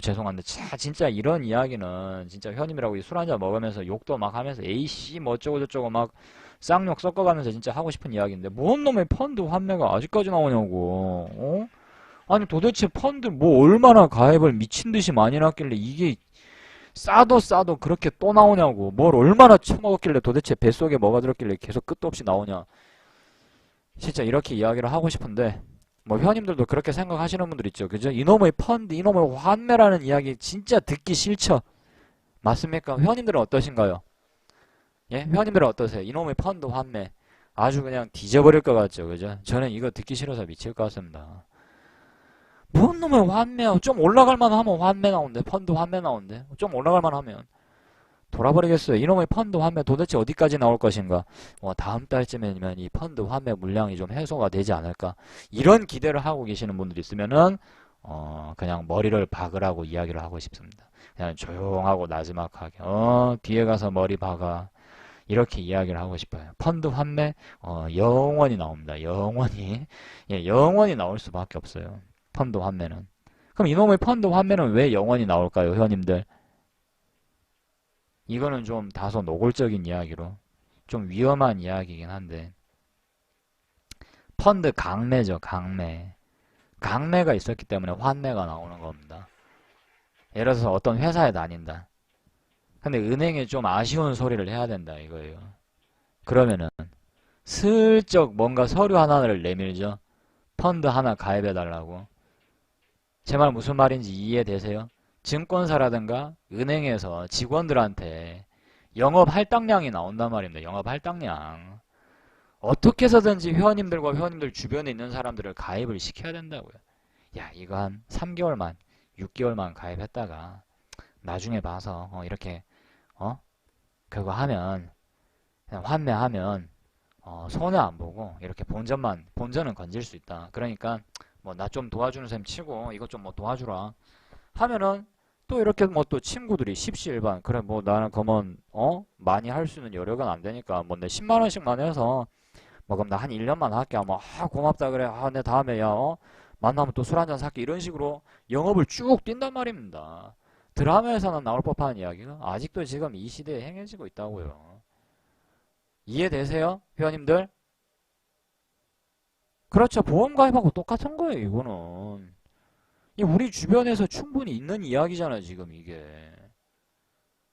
죄송한데, 진짜 이런 이야기는, 진짜 현임이라고 술 한잔 먹으면서 욕도 막 하면서, 에이씨, 뭐 어쩌고저쩌고 막, 쌍욕 섞어가면서 진짜 하고 싶은 이야기인데, 뭔 놈의 펀드 환매가 아직까지 나오냐고, 아니, 도대체 펀드 뭐 얼마나 가입을 미친듯이 많이 났길래, 이게, 싸도 그렇게 또 나오냐고, 뭘 얼마나 처먹었길래 도대체 뱃속에 뭐가 들었길래 계속 끝도 없이 나오냐. 진짜 이렇게 이야기를 하고 싶은데, 뭐 회원님들도 그렇게 생각하시는 분들 있죠. 그죠? 이놈의 펀드, 이놈의 환매라는 이야기 진짜 듣기 싫죠? 맞습니까? 회원님들은 어떠신가요? 예? 회원님들은 어떠세요? 이놈의 펀드 환매. 아주 그냥 뒤져버릴 것 같죠. 그죠? 저는 이거 듣기 싫어서 미칠 것 같습니다. 뭔 놈의 환매야. 좀 올라갈 만하면 환매 나온대. 펀드 환매 나온대. 좀 올라갈 만하면. 돌아버리겠어요. 이놈의 펀드 환매 도대체 어디까지 나올 것인가? 다음 달쯤이면 이 펀드 환매 물량이 좀 해소가 되지 않을까? 이런 기대를 하고 계시는 분들이 있으면은 그냥 머리를 박으라고 이야기를 하고 싶습니다. 그냥 조용하고 나지막하게 뒤에 가서 머리 박아 이렇게 이야기를 하고 싶어요. 펀드 환매 영원히 나옵니다. 영원히 예, 영원히 나올 수밖에 없어요. 펀드 환매는. 그럼 이놈의 펀드 환매는 왜 영원히 나올까요, 회원님들? 이거는 좀 다소 노골적인 이야기로 좀 위험한 이야기이긴 한데 펀드 강매죠. 강매가 있었기 때문에 환매가 나오는 겁니다. 예를 들어서 어떤 회사에 다닌다. 근데 은행에 좀 아쉬운 소리를 해야 된다 이거예요. 그러면은 슬쩍 뭔가 서류 하나를 내밀죠. 펀드 하나 가입해달라고. 제 말 무슨 말인지 이해되세요? 증권사라든가 은행에서 직원들한테 영업 할당량이 나온단 말입니다. 영업 할당량. 어떻게 해서든지 회원님들과 회원님들 주변에 있는 사람들을 가입을 시켜야 된다고요. 야, 이거 한 3개월만, 6개월만 가입했다가 나중에 봐서 이렇게 그거 하면 그냥 환매하면 손해 안 보고 이렇게 본전은 건질 수 있다. 그러니까 뭐 나 좀 도와주는 셈 치고 이것 좀 뭐 도와주라 하면은 또 이렇게 뭐 또 친구들이 십시일반 그래 뭐 나는 그러면 많이 할 수 있는 여력은 안 되니까 뭐 내 10만 원씩만 해서 뭐 그럼 나 한 1년만 할게 뭐 고맙다 그래 내 다음에 야 만나면 또 술 한잔 살게 이런 식으로 영업을 쭉 뛴단 말입니다. 드라마에서는 나올 법한 이야기가 아직도 지금 이 시대에 행해지고 있다고요. 이해되세요? 회원님들? 그렇죠. 보험 가입하고 똑같은 거예요, 이거는. 우리 주변에서 충분히 있는 이야기잖아요, 지금 이게.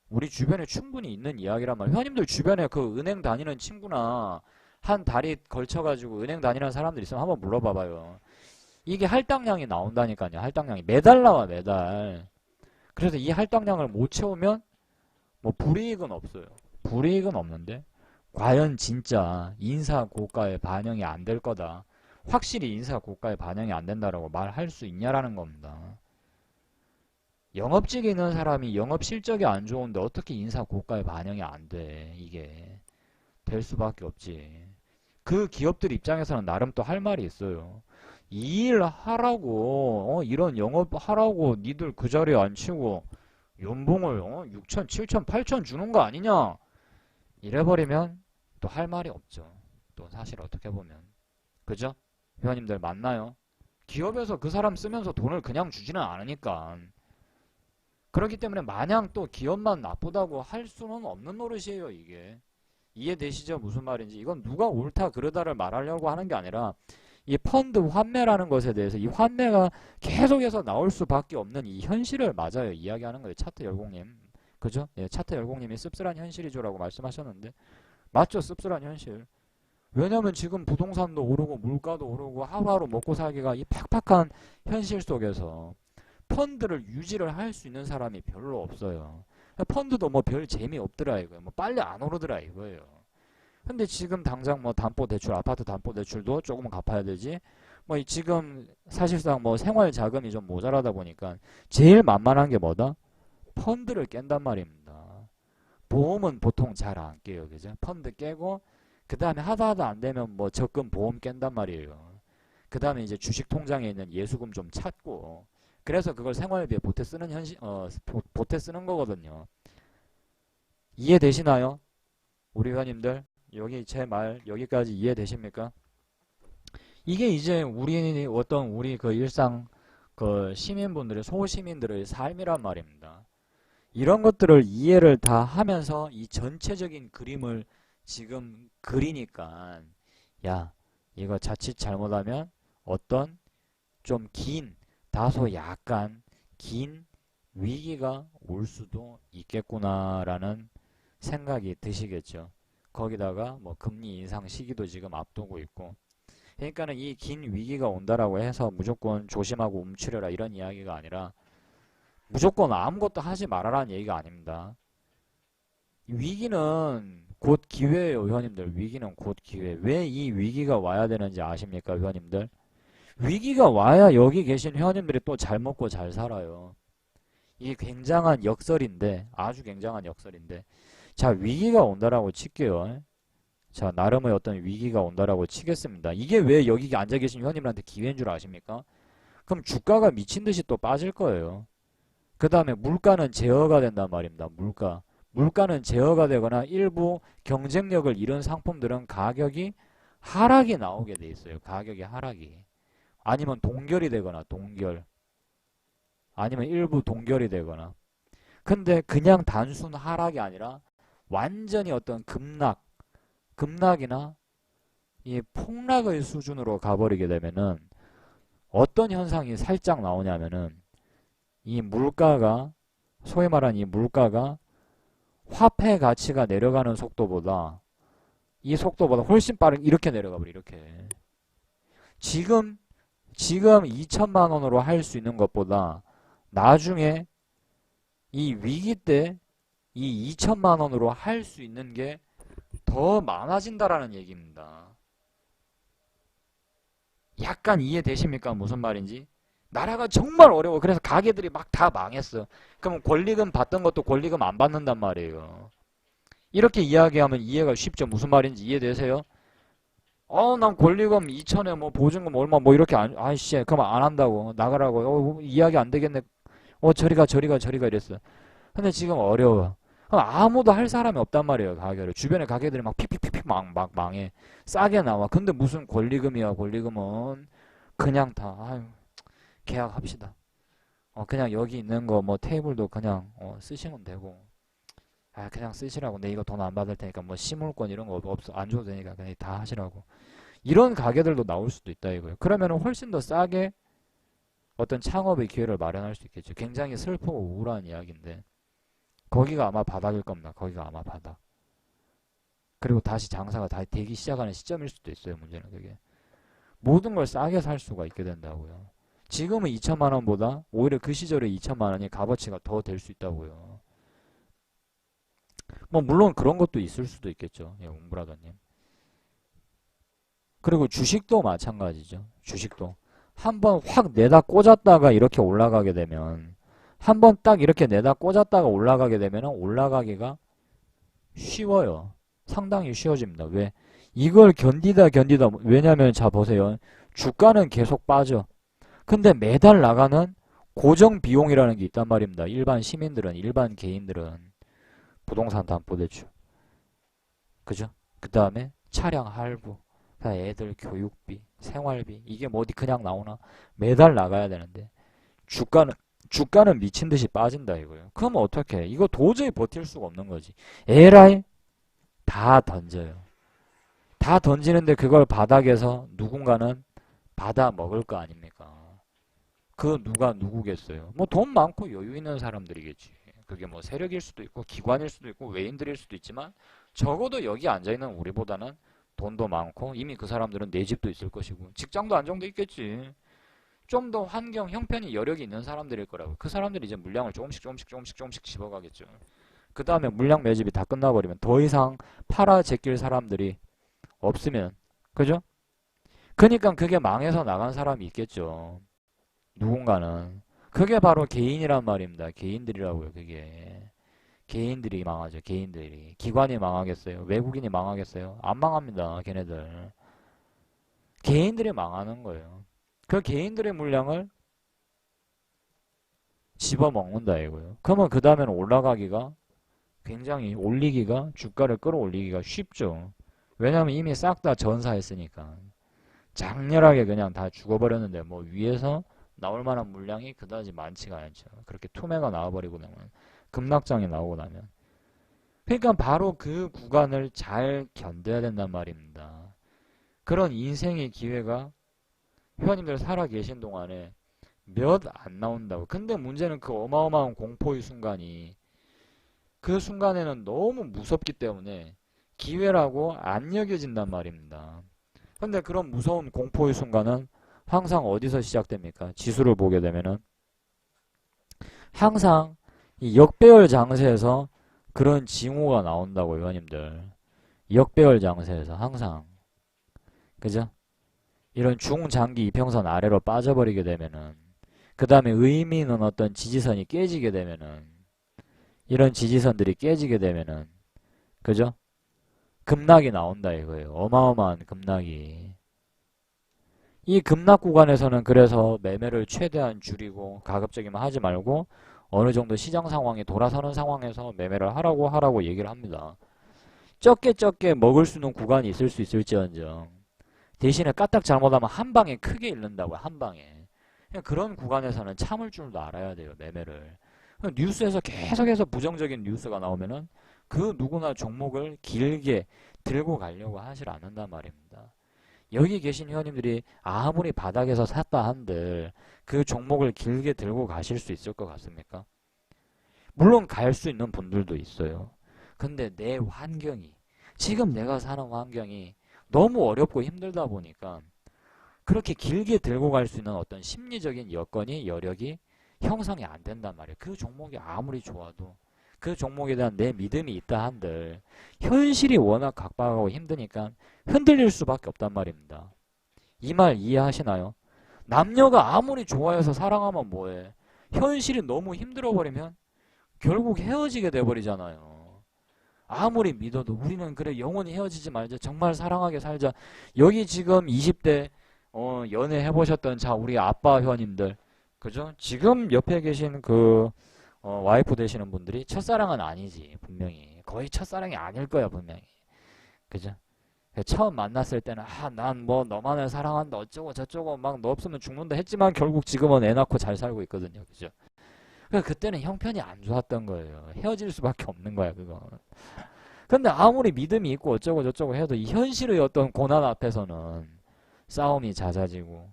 우리 주변에 충분히 있는 이야기란 말이에요. 회원님들 주변에 그 은행 다니는 친구나 한 달이 걸쳐가지고 은행 다니는 사람들 있으면 한번 물어봐봐요. 이게 할당량이 나온다니까요. 할당량이 매달 나와, 매달. 그래서 이 할당량을 못 채우면 뭐 불이익은 없어요. 불이익은 없는데 과연 진짜 인사 고가에 반영이 안 될 거다. 확실히 인사 고가에 반영이 안 된다라고 말할 수 있냐라는 겁니다. 영업직에 있는 사람이 영업 실적이 안 좋은데 어떻게 인사 고가에 반영이 안 돼. 이게 될 수밖에 없지. 그 기업들 입장에서는 나름 또 할 말이 있어요. 이 일 하라고 이런 영업 하라고 니들 그 자리에 앉히고 연봉을 6천, 7천, 8천 주는 거 아니냐. 이래버리면 또 할 말이 없죠. 또 사실 어떻게 보면. 그죠? 회원님들 맞나요? 기업에서 그 사람 쓰면서 돈을 그냥 주지는 않으니까. 그렇기 때문에 마냥 또 기업만 나쁘다고 할 수는 없는 노릇이에요, 이게. 이해되시죠? 무슨 말인지. 이건 누가 옳다 그르다를 말하려고 하는 게 아니라 이 펀드 환매라는 것에 대해서 이 환매가 계속해서 나올 수밖에 없는 이 현실을 맞아요. 이야기하는 거예요. 차트 열공님. 그죠? 예, 차트 열공님이 씁쓸한 현실이죠라고 말씀하셨는데 맞죠? 씁쓸한 현실. 왜냐면 지금 부동산도 오르고 물가도 오르고 하루하루 먹고 살기가 이 팍팍한 현실 속에서 펀드를 유지를 할 수 있는 사람이 별로 없어요. 펀드도 뭐 별 재미 없더라 이거예요. 뭐 빨리 안 오르더라 이거예요. 근데 지금 당장 뭐 담보대출, 아파트 담보대출도 조금 갚아야 되지. 뭐 지금 사실상 뭐 생활 자금이 좀 모자라다 보니까 제일 만만한 게 뭐다? 펀드를 깬단 말입니다. 보험은 보통 잘 안 깨요. 그죠? 펀드 깨고 그 다음에 하다 안 되면 뭐 적금 보험 깬단 말이에요. 그 다음에 이제 주식 통장에 있는 예수금 좀 찾고 그래서 그걸 생활비에 보태 쓰는 보태 쓰는 거거든요. 이해되시나요? 우리 회원님들 여기 제 말 여기까지 이해되십니까? 이게 이제 우리 그 일상 그 시민분들의 소시민들의 삶이란 말입니다. 이런 것들을 이해를 다 하면서 이 전체적인 그림을 지금 그리니까 야 이거 자칫 잘못하면 어떤 좀 다소 약간 긴 위기가 올 수도 있겠구나라는 생각이 드시겠죠. 거기다가 뭐 금리 인상 시기도 지금 앞두고 있고 그러니까는 이 긴 위기가 온다라고 해서 무조건 조심하고 움츠려라 이런 이야기가 아니라 무조건 아무것도 하지 말아라는 얘기가 아닙니다. 위기는 곧 기회예요, 회원님들. 위기는 곧 기회. 왜 이 위기가 와야 되는지 아십니까, 회원님들? 위기가 와야 여기 계신 회원님들이 또 잘 먹고 잘 살아요. 이게 굉장한 역설인데, 아주 굉장한 역설인데. 자, 위기가 온다라고 칠게요. 자, 나름의 어떤 위기가 온다라고 치겠습니다. 이게 왜 여기 앉아 계신 회원님들한테 기회인 줄 아십니까? 그럼 주가가 미친 듯이 또 빠질 거예요. 그 다음에 물가는 제어가 된단 말입니다. 물가는 제어가 되거나 일부 경쟁력을 잃은 상품들은 가격이 하락이 나오게 돼 있어요. 가격이 하락이. 아니면 동결이 되거나 아니면 일부 동결이 되거나. 근데 그냥 단순 하락이 아니라 완전히 어떤 급락이나 이 폭락의 수준으로 가버리게 되면은 어떤 현상이 살짝 나오냐면은 이 물가가 소위 말하는 이 물가가 화폐 가치가 내려가는 속도보다 훨씬 빠르게 이렇게 내려가 버려. 이렇게 지금 2천만 원으로 할 수 있는 것보다 나중에 이 위기 때 이 2천만 원으로 할 수 있는 게 더 많아진다라는 얘기입니다. 약간 이해되십니까? 무슨 말인지? 나라가 정말 어려워. 그래서 가게들이 막 다 망했어. 그럼 권리금 받던 것도 권리금 안 받는단 말이에요. 이렇게 이야기하면 이해가 쉽죠. 무슨 말인지 이해되세요? 난 권리금 2천에 뭐 보증금 얼마 뭐 이렇게 아이씨 그럼 안 한다고 나가라고 이야기 안 되겠네. 저리가 이랬어. 근데 지금 어려워. 그럼 아무도 할 사람이 없단 말이에요. 가게를 주변에 가게들이 막 픽픽픽픽 막 망해. 싸게 나와. 근데 무슨 권리금이야. 권리금은 그냥 다 아유 계약합시다. 그냥 여기 있는 거 뭐 테이블도 그냥 쓰시면 되고 그냥 쓰시라고. 내 이거 돈 안 받을 테니까 뭐 시물권 이런 거 없어 안 줘도 되니까 그냥 다 하시라고. 이런 가게들도 나올 수도 있다 이거예요. 그러면은 훨씬 더 싸게 어떤 창업의 기회를 마련할 수 있겠죠. 굉장히 슬프고 우울한 이야기인데 거기가 아마 바닥일 겁니다. 거기가 아마 바닥. 그리고 다시 장사가 다 되기 시작하는 시점일 수도 있어요. 문제는 그게 모든 걸 싸게 살 수가 있게 된다고요. 지금은 2천만 원보다 오히려 그 시절에 2천만 원이 값어치가 더 될 수 있다고요. 뭐 물론 그런 것도 있을 수도 있겠죠. 예, 웅브라더님. 그리고 주식도 마찬가지죠. 주식도 한번 확 내다 꽂았다가 이렇게 올라가게 되면 한번 딱 이렇게 내다 꽂았다가 올라가게 되면 올라가기가 쉬워요. 상당히 쉬워집니다. 왜? 이걸 견디다 왜냐면 자 보세요. 주가는 계속 빠져. 근데 매달 나가는 고정 비용이라는 게 있단 말입니다. 일반 개인들은 부동산 담보대출, 그죠? 그 다음에 차량 할부, 애들 교육비, 생활비 이게 뭐 어디 그냥 나오나? 매달 나가야 되는데 주가는 미친 듯이 빠진다 이거예요. 그럼 어떻게? 이거 도저히 버틸 수가 없는 거지. 에라이 다 던져요. 다 던지는데 그걸 바닥에서 누군가는 받아 먹을 거 아닙니까? 그 누가 누구겠어요? 뭐 돈 많고 여유 있는 사람들이겠지. 그게 뭐 세력일 수도 있고 기관일 수도 있고 외인들일 수도 있지만 적어도 여기 앉아있는 우리보다는 돈도 많고 이미 그 사람들은 내 집도 있을 것이고 직장도 안정돼 있겠지. 좀 더 환경 형편이 여력이 있는 사람들일 거라고. 그 사람들이 이제 물량을 조금씩 집어가겠죠. 그 다음에 물량 매집이 다 끝나버리면 더 이상 팔아 제낄 사람들이 없으면 그죠? 그러니까 그게 망해서 나간 사람이 있겠죠. 누군가는. 그게 바로 개인이란 말입니다. 개인들이라고요. 그게 개인들이 망하죠. 개인들이. 기관이 망하겠어요? 외국인이 망하겠어요? 안 망합니다. 걔네들. 개인들이 망하는 거예요. 그 개인들의 물량을 집어먹는다 이거예요. 그러면 그 다음에는 올라가기가 굉장히 올리기가 주가를 끌어올리기가 쉽죠. 왜냐하면 이미 싹 다 전사했으니까. 장렬하게 그냥 다 죽어버렸는데 뭐 위에서 나올 만한 물량이 그다지 많지가 않죠. 그렇게 투매가 나와버리고 나면 급락장이 나오고 나면. 그러니까 바로 그 구간을 잘 견뎌야 된단 말입니다. 그런 인생의 기회가 회원님들 살아 계신 동안에 몇 안 나온다고. 근데 문제는 그 어마어마한 공포의 순간이 그 순간에는 너무 무섭기 때문에 기회라고 안 여겨진단 말입니다. 근데 그런 무서운 공포의 순간은 항상 어디서 시작됩니까? 지수를 보게 되면은 항상 이 역배열 장세에서 그런 징후가 나온다고 회원님들. 역배열 장세에서 항상. 그죠? 이런 중장기 이평선 아래로 빠져버리게 되면은 그 다음에 의미 있는 어떤 지지선이 깨지게 되면은 이런 지지선들이 깨지게 되면은 그죠? 급락이 나온다 이거예요. 어마어마한 급락이. 이 급락 구간에서는 그래서 매매를 최대한 줄이고 가급적이면 하지 말고 어느 정도 시장 상황이 돌아서는 상황에서 매매를 하라고 얘기를 합니다. 적게 먹을 수 있는 구간이 있을 수 있을지언정 대신에 까딱 잘못하면 한 방에 크게 잃는다고요. 한 방에. 그런 구간에서는 참을 줄도 알아야 돼요. 매매를. 뉴스에서 계속해서 부정적인 뉴스가 나오면은 그 누구나 종목을 길게 들고 가려고 하질 않는단 말입니다. 여기 계신 회원님들이 아무리 바닥에서 샀다 한들 그 종목을 길게 들고 가실 수 있을 것 같습니까? 물론 갈 수 있는 분들도 있어요. 근데 내 환경이 지금 내가 사는 환경이 너무 어렵고 힘들다 보니까 그렇게 길게 들고 갈 수 있는 어떤 심리적인 여건이 여력이 형성이 안 된단 말이에요. 그 종목이 아무리 좋아도 그 종목에 대한 내 믿음이 있다 한들 현실이 워낙 각박하고 힘드니까 흔들릴 수밖에 없단 말입니다. 이 말 이해하시나요? 남녀가 아무리 좋아해서 사랑하면 뭐해? 현실이 너무 힘들어 버리면 결국 헤어지게 돼버리잖아요. 아무리 믿어도 우리는 그래 영원히 헤어지지 말자. 정말 사랑하게 살자. 여기 지금 20대 연애 해보셨던 자 우리 아빠 회원님들 그죠? 지금 옆에 계신 그 와이프 되시는 분들이 첫사랑은 아니지 분명히 거의 첫사랑이 아닐 거야 분명히 그죠? 처음 만났을 때는 난 뭐 너만을 사랑한다 어쩌고 저쩌고 막 너 없으면 죽는다 했지만 결국 지금은 애 낳고 잘 살고 있거든요 그죠? 그러니까 그때는 형편이 안 좋았던 거예요. 헤어질 수밖에 없는 거야 그거. 근데 아무리 믿음이 있고 어쩌고 저쩌고 해도 이 현실의 어떤 고난 앞에서는 싸움이 잦아지고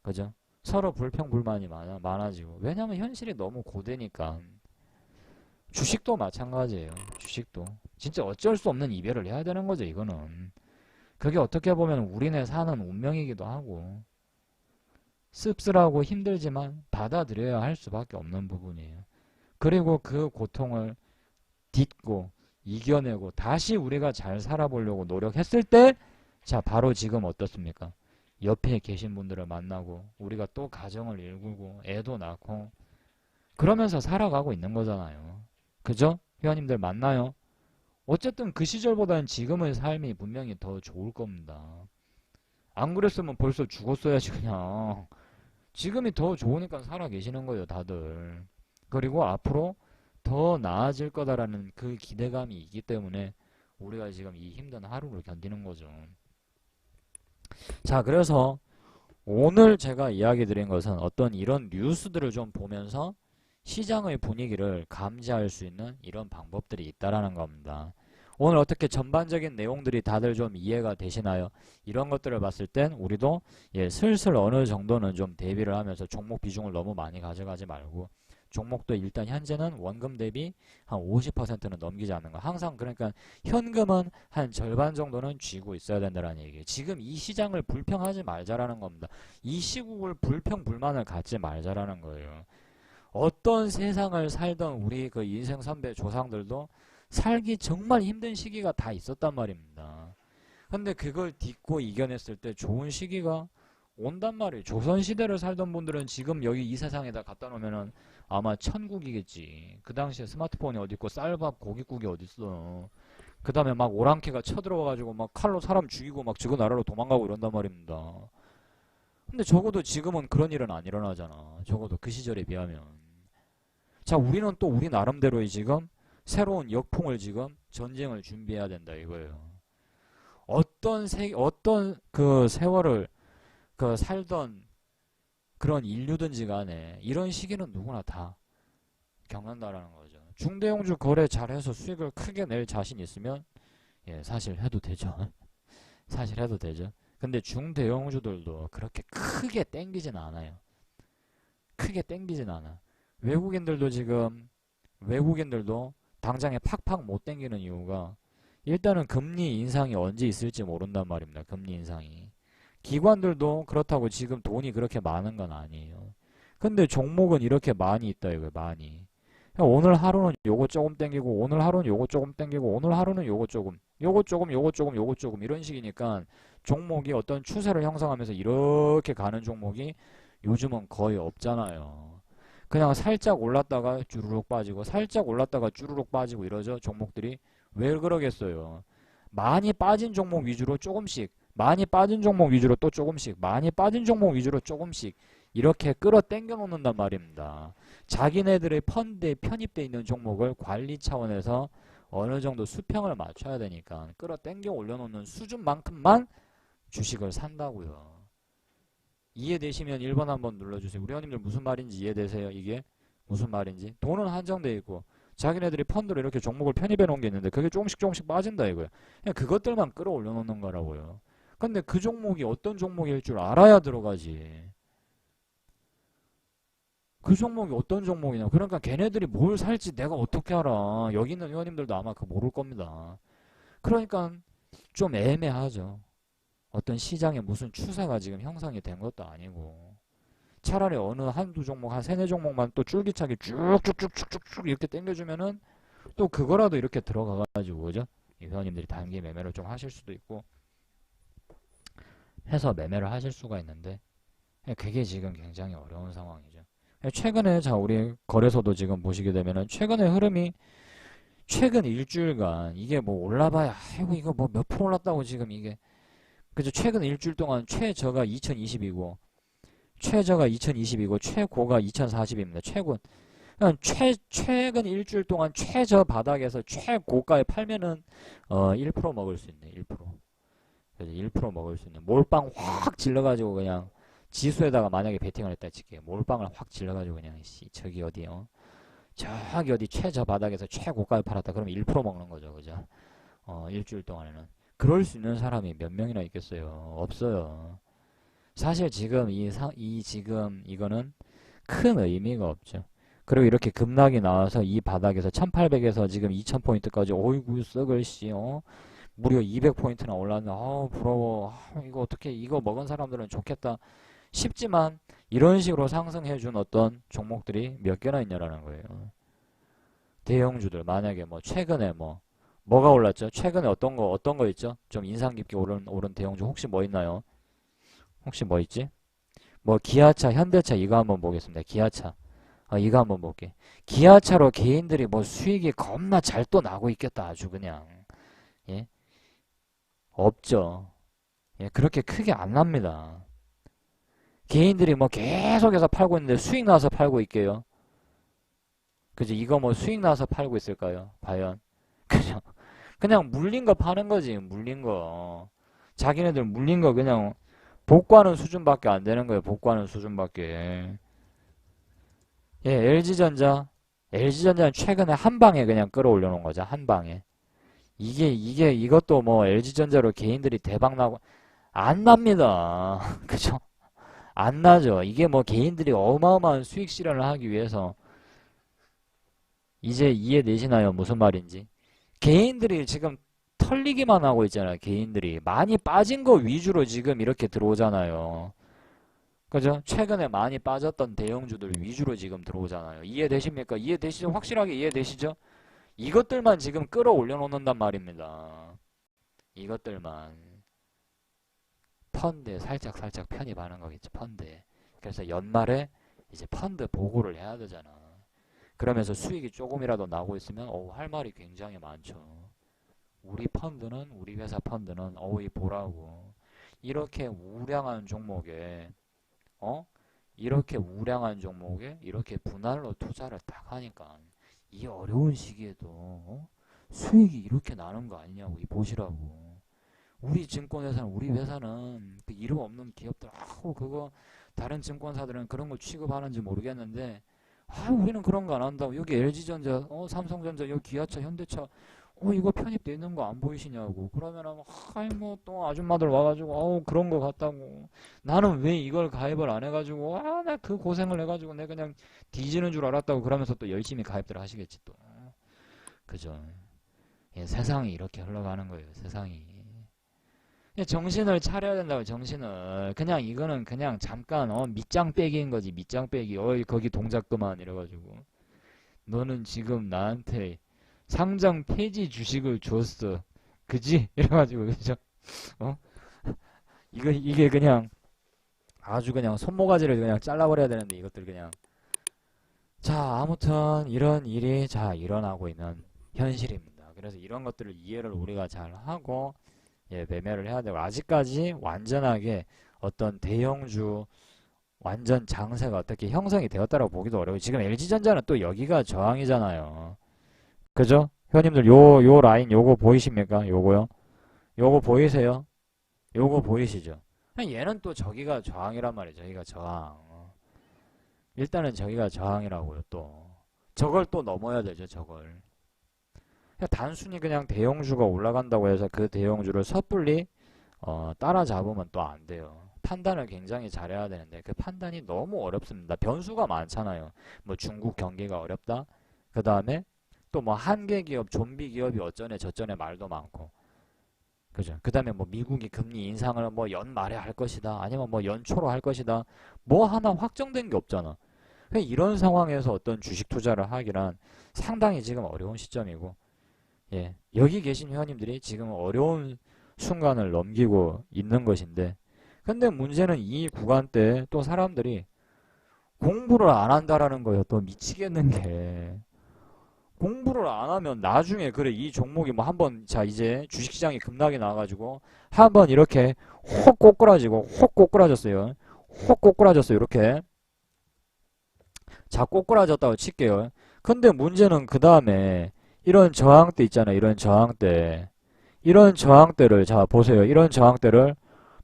그죠? 서로 불평불만이 많아지고 왜냐면 현실이 너무 고되니까. 주식도 마찬가지예요. 주식도 진짜 어쩔 수 없는 이별을 해야 되는 거죠 이거는. 그게 어떻게 보면 우리네 사는 운명이기도 하고 씁쓸하고 힘들지만 받아들여야 할 수밖에 없는 부분이에요. 그리고 그 고통을 딛고 이겨내고 다시 우리가 잘 살아보려고 노력했을 때 자 바로 지금 어떻습니까? 옆에 계신 분들을 만나고 우리가 또 가정을 일구고 애도 낳고 그러면서 살아가고 있는 거잖아요. 그죠? 회원님들 맞나요? 어쨌든 그 시절보다는 지금의 삶이 분명히 더 좋을 겁니다. 안 그랬으면 벌써 죽었어야지 그냥. 지금이 더 좋으니까 살아 계시는 거예요 다들. 그리고 앞으로 더 나아질 거다라는 그 기대감이 있기 때문에 우리가 지금 이 힘든 하루를 견디는 거죠. 자 그래서 오늘 제가 이야기 드린 것은 어떤 이런 뉴스들을 좀 보면서 시장의 분위기를 감지할 수 있는 이런 방법들이 있다라는 겁니다. 오늘 어떻게 전반적인 내용들이 다들 좀 이해가 되시나요? 이런 것들을 봤을 땐 우리도 슬슬 어느 정도는 좀 대비를 하면서 종목 비중을 너무 많이 가져가지 말고 종목도 일단 현재는 원금 대비 한 50%는 넘기지 않는 거. 항상 그러니까 현금은 한 절반 정도는 쥐고 있어야 된다는 얘기예요. 지금 이 시장을 불평하지 말자라는 겁니다. 이 시국을 불평불만을 갖지 말자라는 거예요. 어떤 세상을 살던 우리 그 인생 선배 조상들도 살기 정말 힘든 시기가 다 있었단 말입니다. 근데 그걸 딛고 이겨냈을 때 좋은 시기가 온단 말이에요. 조선시대를 살던 분들은 지금 여기 이 세상에다 갖다 놓으면은 아마 천국이겠지. 그 당시에 스마트폰이 어딨고 쌀밥 고깃국이 어딨어. 그 다음에 막 오랑캐가 쳐들어와가지고 막 칼로 사람 죽이고 막 지구 나라로 도망가고 이런단 말입니다. 근데 적어도 지금은 그런 일은 안 일어나잖아. 적어도 그 시절에 비하면. 자, 우리는 또 우리 나름대로의 지금 새로운 역풍을 지금 전쟁을 준비해야 된다 이거예요. 어떤 그 세월을 그 살던 그런 인류든지 간에 이런 시기는 누구나 다 겪는다라는 거죠. 중대형주 거래 잘해서 수익을 크게 낼 자신 있으면 예, 사실 해도 되죠. 사실 해도 되죠. 근데 중대형주들도 그렇게 크게 땡기진 않아요. 크게 땡기진 않아. 외국인들도 지금 외국인들도 당장에 팍팍 못 땡기는 이유가 일단은 금리 인상이 언제 있을지 모른단 말입니다. 금리 인상이. 기관들도 그렇다고 지금 돈이 그렇게 많은 건 아니에요. 근데 종목은 이렇게 많이 있다 이거예요. 많이. 오늘 하루는 요거 조금 땡기고 오늘 하루는 요거 조금 땡기고 오늘 하루는 요거 조금 요거 조금 요거 조금 요거 조금 이런 식이니까 종목이 어떤 추세를 형성하면서 이렇게 가는 종목이 요즘은 거의 없잖아요. 그냥 살짝 올랐다가 주르륵 빠지고 살짝 올랐다가 주르륵 빠지고 이러죠. 종목들이. 왜 그러겠어요. 많이 빠진 종목 위주로 조금씩 많이 빠진 종목 위주로 또 조금씩 많이 빠진 종목 위주로 조금씩 이렇게 끌어당겨 놓는단 말입니다. 자기네들의 펀드에 편입되어 있는 종목을 관리 차원에서 어느 정도 수평을 맞춰야 되니까 끌어당겨 올려놓는 수준만큼만 주식을 산다고요. 이해되시면 1번 한번 눌러주세요. 우리 형님들 무슨 말인지 이해되세요? 이게 무슨 말인지? 돈은 한정되어 있고 자기네들이 펀드로 이렇게 종목을 편입해 놓은 게 있는데 그게 조금씩 조금씩 빠진다 이거예요. 그냥 그것들만 끌어올려 놓는 거라고요. 근데 그 종목이 어떤 종목일 줄 알아야 들어가지. 그 종목이 어떤 종목이냐. 그러니까 걔네들이 뭘 살지 내가 어떻게 알아. 여기 있는 회원님들도 아마 그거 모를 겁니다. 그러니까 좀 애매하죠. 어떤 시장에 무슨 추세가 지금 형성이 된 것도 아니고 차라리 어느 한두 종목 한 세네 종목만 또 쫄깃하게 쭉쭉쭉쭉쭉 이렇게 당겨주면은 또 그거라도 이렇게 들어가가지고 그죠? 이 회원님들이 단기 매매를 좀 하실 수도 있고 해서 매매를 하실 수가 있는데 그게 지금 굉장히 어려운 상황이죠. 최근에 자 우리 거래소도 지금 보시게 되면은 최근의 흐름이 최근 일주일간 이게 뭐 올라봐야 아이고 이거 뭐 몇 프로 올랐다고 지금 이게 그죠? 최근 일주일 동안 최저가 2020이고 최저가 2020이고 최고가 2040입니다. 최고 그냥 최근 일주일 동안 최저 바닥에서 최고가에 팔면은 1% 먹을 수 있네. 1%. 그래서 1% 먹을 수 있는 몰빵 확 질러가지고 그냥 지수에다가 만약에 베팅을 했다 칠게요. 몰빵을 확 질러가지고 그냥 저기 어디요? 저기 어디 최저 바닥에서 최고가에 팔았다. 그러면 1% 먹는 거죠. 그죠? 일주일 동안에는. 그럴 수 있는 사람이 몇 명이나 있겠어요? 없어요. 사실 지금 지금 이거는 큰 의미가 없죠. 그리고 이렇게 급락이 나와서 이 바닥에서 1800에서 지금 2000포인트까지 어이구 썩을 씨 무려 200포인트나 올랐네. 부러워. 이거 어떻게 이거 먹은 사람들은 좋겠다 싶지만 이런 식으로 상승해준 어떤 종목들이 몇 개나 있냐라는 거예요. 대형주들 만약에 뭐 최근에 뭐가 올랐죠? 최근에 어떤 거 있죠? 좀 인상 깊게 오른 대형주 혹시 뭐 있나요? 혹시 뭐 있지? 뭐 기아차, 현대차 이거 한번 보겠습니다. 기아차. 이거 한번 볼게. 기아차로 개인들이 뭐 수익이 겁나 잘 또 나고 있겠다. 아주 그냥. 예? 없죠. 예, 그렇게 크게 안 납니다. 개인들이 뭐 계속해서 팔고 있는데 수익 나서 팔고 있게요. 그죠? 이거 뭐 수익 나서 팔고 있을까요? 과연? 그냥 물린 거 파는 거지. 물린 거. 자기네들 물린 거 그냥 복구하는 수준밖에 안 되는 거예요. 복구하는 수준밖에. 예, LG전자는 최근에 한 방에 그냥 끌어올려 놓은 거죠. 한 방에. 이것도 뭐 LG전자로 개인들이 대박 나고 안 납니다. 그죠? 안 나죠. 이게 뭐 개인들이 어마어마한 수익 실현을 하기 위해서 이제 이해되시나요? 무슨 말인지. 개인들이 지금 털리기만 하고 있잖아요. 개인들이. 많이 빠진 거 위주로 지금 이렇게 들어오잖아요. 그죠? 최근에 많이 빠졌던 대형주들 위주로 지금 들어오잖아요. 이해되십니까? 이해되시죠? 확실하게 이해되시죠? 이것들만 지금 끌어올려 놓는단 말입니다. 이것들만. 펀드에 살짝 편입하는 거겠지, 펀드에. 그래서 연말에 이제 펀드 보고를 해야 되잖아. 그러면서 수익이 조금이라도 나고 있으면 할 말이 굉장히 많죠. 우리 펀드는, 우리 회사 펀드는 이 보라고 이렇게 우량한 종목에 이렇게 우량한 종목에 이렇게 분할로 투자를 딱 하니까 이 어려운 시기에도 수익이 이렇게 나는 거 아니냐고, 이 보시라고. 우리 증권회사는, 우리 회사는 그 이름 없는 기업들, 그거 다른 증권사들은 그런 거 취급하는지 모르겠는데, 우리는 그런 거 안 한다고. 여기 LG전자, 삼성전자, 여기 기아차, 현대차, 이거 편입돼 있는 거 안 보이시냐고. 그러면은, 뭐 또 아줌마들 와가지고, 그런 거 같다고. 나는 왜 이걸 가입을 안 해가지고, 나 그 고생을 해가지고, 내가 그냥 뒤지는 줄 알았다고. 그러면서 또 열심히 가입들 하시겠지, 또. 그죠? 예, 세상이 이렇게 흘러가는 거예요, 세상이. 정신을 차려야 된다고, 정신을. 그냥 이거는 그냥 잠깐 밑장 빼기인 거지, 밑장 빼기. 거기 동작 그만 이래가지고 너는 지금 나한테 상장 폐지 주식을 줬어, 그지? 이래가지고, 그죠? 어? 이게 그냥 아주 그냥 손모가지를 그냥 잘라버려야 되는데, 이것들 그냥. 자, 아무튼 이런 일이 일어나고 있는 현실입니다. 그래서 이런 것들을 이해를 우리가 잘 하고, 예, 매매를 해야 되고, 아직까지 완전하게 어떤 대형주 완전 장세가 어떻게 형성이 되었다고 보기도 어려워요. 지금 LG전자는 또 여기가 저항이잖아요. 그죠? 회원님들 요 라인 요거 보이십니까? 요거요? 요거 보이세요? 요거 보이시죠? 얘는 또 저기가 저항이란 말이에요. 저기가 저항. 일단은 저기가 저항이라고요. 또 저걸 또 넘어야 되죠. 저걸. 단순히 그냥 대형주가 올라간다고 해서 그 대형주를 섣불리 따라잡으면 또 안 돼요. 판단을 굉장히 잘해야 되는데 그 판단이 너무 어렵습니다. 변수가 많잖아요. 뭐 중국 경기가 어렵다. 그 다음에 또 뭐 한계 기업, 좀비 기업이 어쩌네 저쩌네 말도 많고. 그죠? 그 다음에 뭐 미국이 금리 인상을 뭐 연말에 할 것이다. 아니면 뭐 연초로 할 것이다. 뭐 하나 확정된 게 없잖아. 이런 상황에서 어떤 주식 투자를 하기란 상당히 지금 어려운 시점이고, 예, 여기 계신 회원님들이 지금 어려운 순간을 넘기고 있는 것인데, 근데 문제는 이 구간 때 또 사람들이 공부를 안 한다라는 거예요. 또 미치겠는 게, 공부를 안 하면 나중에, 그래, 이 종목이 뭐 한번, 이제 주식시장이 급락이 나와가지고 한번 이렇게 혹 꼬꾸라졌어요. 혹 꼬꾸라졌어요. 이렇게. 자, 꼬꾸라졌다고 칠게요. 근데 문제는 그 다음에 이런 저항대 있잖아요. 이런 저항대. 이런 저항대를, 자, 보세요. 이런 저항대를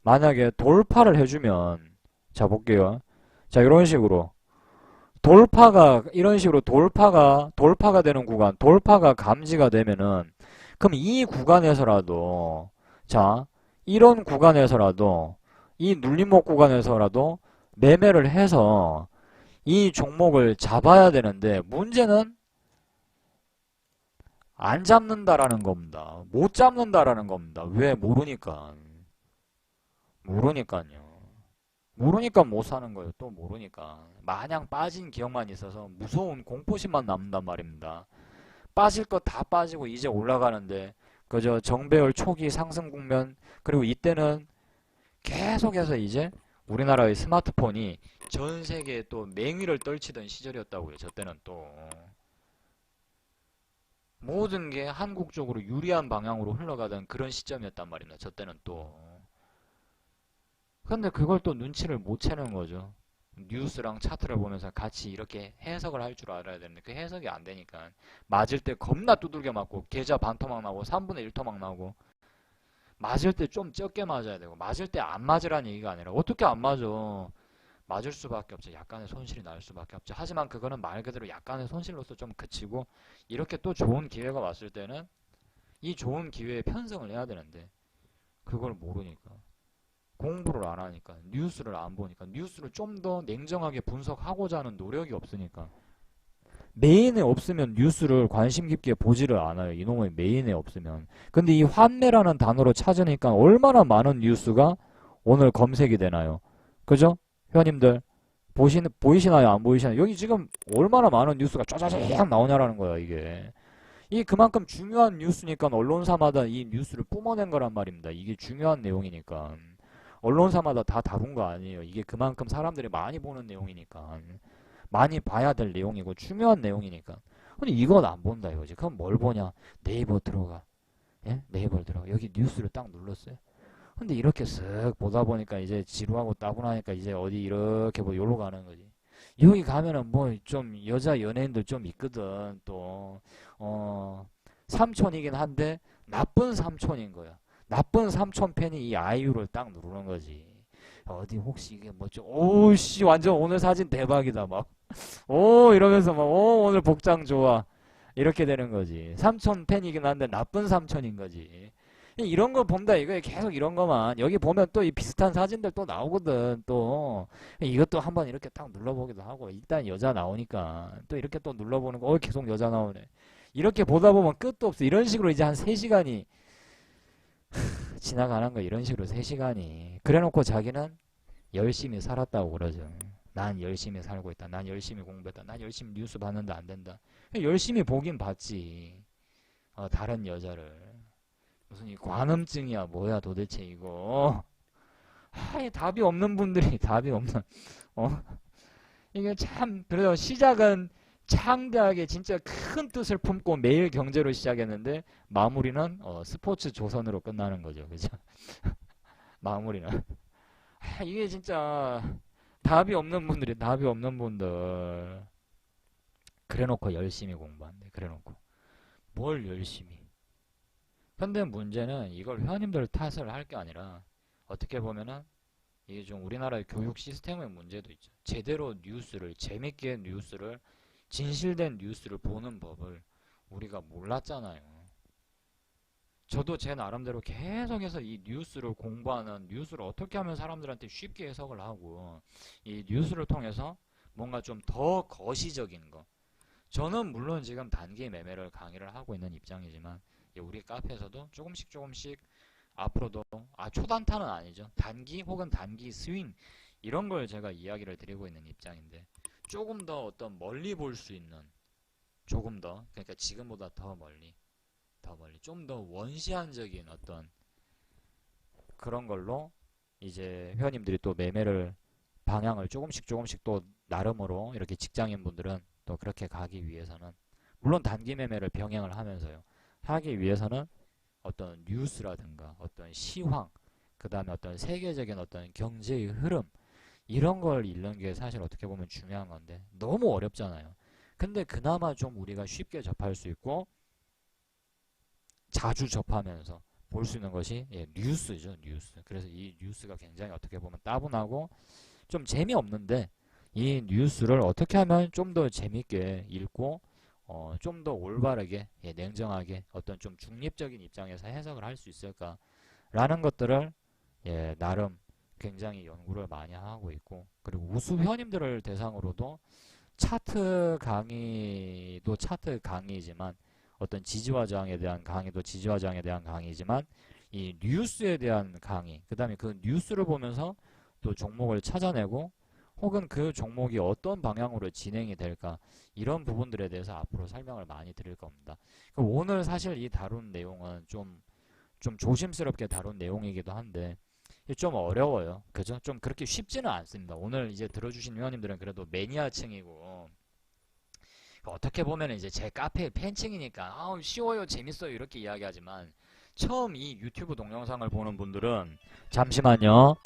만약에 돌파를 해주면, 자, 볼게요. 자, 이런 식으로. 이런 식으로 돌파가 되는 구간, 돌파가 감지가 되면은, 그럼 이 구간에서라도, 자, 이런 구간에서라도, 이 눌림목 구간에서라도 매매를 해서 이 종목을 잡아야 되는데, 문제는 안 잡는다라는 겁니다. 못 잡는다라는 겁니다. 왜? 모르니까. 모르니까 못 사는 거예요. 또 모르니까. 마냥 빠진 기억만 있어서 무서운 공포심만 남는단 말입니다. 빠질 거 다 빠지고 이제 올라가는데, 그저 정배열 초기 상승 국면, 그리고 이때는 계속해서 이제 우리나라의 스마트폰이 전 세계에 또 맹위를 떨치던 시절이었다고요. 저 때는 또 모든 게 한국 쪽으로 유리한 방향으로 흘러가던 그런 시점이었단 말입니다. 저 때는 또. 근데 그걸 또 눈치를 못 채는 거죠. 뉴스랑 차트를 보면서 같이 이렇게 해석을 할 줄 알아야 되는데 그 해석이 안 되니까 맞을 때 겁나 두들겨 맞고 계좌 반토막 나고 3분의 1 토막 나고, 맞을 때 좀 적게 맞아야 되고, 맞을 때 안 맞으라는 얘기가 아니라 어떻게 안 맞아. 맞을 수밖에 없죠. 약간의 손실이 날 수밖에 없죠. 하지만 그거는 말 그대로 약간의 손실로서 좀 그치고, 이렇게 또 좋은 기회가 왔을 때는 이 좋은 기회에 편성을 해야 되는데 그걸 모르니까, 공부를 안 하니까, 뉴스를 안 보니까, 뉴스를 좀 더 냉정하게 분석하고자 하는 노력이 없으니까, 메인에 없으면 뉴스를 관심 깊게 보지를 않아요. 이놈의 메인에 없으면. 근데 이 환매라는 단어로 찾으니까 얼마나 많은 뉴스가 오늘 검색이 되나요? 그죠? 회원님들 보이시나요? 안 보이시나요? 여기 지금 얼마나 많은 뉴스가 쫙쫙쫙 나오냐라는 거야, 이게. 이게 그만큼 중요한 뉴스니까 언론사마다 이 뉴스를 뿜어낸 거란 말입니다. 이게 중요한 내용이니까. 언론사마다 다 다른 거 아니에요. 이게 그만큼 사람들이 많이 보는 내용이니까. 많이 봐야 될 내용이고 중요한 내용이니까. 근데 이건 안 본다 이거지. 그럼 뭘 보냐? 네이버 들어가. 예? 네이버 들어가. 여기 뉴스를 딱 눌렀어요. 근데 이렇게 쓱 보다 보니까 이제 지루하고 따분하니까 이제 어디 이렇게 뭐 여기로 가는 거지. 여기 가면은 뭐 좀 여자 연예인들 좀 있거든. 또 삼촌이긴 한데 나쁜 삼촌인 거야. 나쁜 삼촌 팬이 이 아이유를 딱 누르는 거지. 어디 혹시 이게 뭐죠? 오씨 완전 오늘 사진 대박이다 막. 오 이러면서 막 오 오늘 복장 좋아. 이렇게 되는 거지. 삼촌 팬이긴 한데 나쁜 삼촌인 거지. 이런 거 본다 이거에 계속 이런 거만 여기 보면 또 이 비슷한 사진들 또 나오거든 또 이것도 한번 이렇게 딱 눌러보기도 하고 일단 여자 나오니까 또 이렇게 또 눌러보는 거 계속 여자 나오네 이렇게 보다 보면 끝도 없어 이런 식으로 이제 한 3시간이 지나가는 거 이런 식으로 3시간이 그래놓고 자기는 열심히 살았다고 그러죠. 난 열심히 살고 있다. 난 열심히 공부했다. 난 열심히 뉴스 봤는데 안 된다. 열심히 보긴 봤지. 다른 여자를. 무슨 이 관음증이야 뭐야 도대체 이거. 답이 없는 분들이 답이 없는. 어? 이게 참 그래서 시작은 창대하게 진짜 큰 뜻을 품고 매일 경제로 시작했는데 마무리는 스포츠 조선으로 끝나는 거죠. 그죠? 마무리는. 이게 진짜 답이 없는 분들이 답이 없는 분들. 그래놓고 열심히 공부한대. 그래놓고 뭘 열심히. 근데 문제는 이걸 회원님들 탓을 할 게 아니라 어떻게 보면은 이게 좀 우리나라의 교육 시스템의 문제도 있죠. 제대로 뉴스를 재밌게 뉴스를 진실된 뉴스를 보는 법을 우리가 몰랐잖아요. 저도 제 나름대로 계속해서 이 뉴스를 공부하는 뉴스를 어떻게 하면 사람들한테 쉽게 해석을 하고 이 뉴스를 통해서 뭔가 좀 더 거시적인 거 저는 물론 지금 단기 매매를 강의를 하고 있는 입장이지만 우리 카페에서도 조금씩 앞으로도 초단타는 아니죠. 단기 혹은 단기 스윙 이런 걸 제가 이야기를 드리고 있는 입장인데 조금 더 어떤 멀리 볼 수 있는 조금 더 그러니까 지금보다 더 멀리 좀 더 원시한적인 어떤 그런 걸로 이제 회원님들이 또 매매를 방향을 조금씩 또 나름으로 이렇게 직장인 분들은 또 그렇게 가기 위해서는 물론 단기 매매를 병행을 하면서요. 하기 위해서는 어떤 뉴스라든가 어떤 시황 그 다음에 어떤 세계적인 어떤 경제의 흐름 이런 걸 읽는 게 사실 어떻게 보면 중요한 건데 너무 어렵잖아요. 근데 그나마 좀 우리가 쉽게 접할 수 있고 자주 접하면서 볼 수 있는 것이 뉴스죠. 뉴스. 그래서 이 뉴스가 굉장히 어떻게 보면 따분하고 좀 재미없는데 이 뉴스를 어떻게 하면 좀 더 재밌게 읽고 좀 더 올바르게 냉정하게 어떤 좀 중립적인 입장에서 해석을 할 수 있을까라는 것들을 나름 굉장히 연구를 많이 하고 있고 그리고 우수 회원님들을 대상으로도 차트 강의도 차트 강의지만 어떤 지지와 저항에 대한 강의도 지지와 저항에 대한 강의지만 이 뉴스에 대한 강의 그 다음에 그 뉴스를 보면서 또 종목을 찾아내고 혹은 그 종목이 어떤 방향으로 진행이 될까 이런 부분들에 대해서 앞으로 설명을 많이 드릴 겁니다. 오늘 사실 이 다룬 내용은 좀 조심스럽게 다룬 내용이기도 한데 좀 어려워요. 그죠? 좀 그렇게 쉽지는 않습니다. 오늘 이제 들어주신 회원님들은 그래도 매니아층이고 어떻게 보면 이제 제 카페의 팬층이니까 쉬워요 재밌어요 이렇게 이야기하지만 처음 이 유튜브 동영상을 보는 분들은 잠시만요.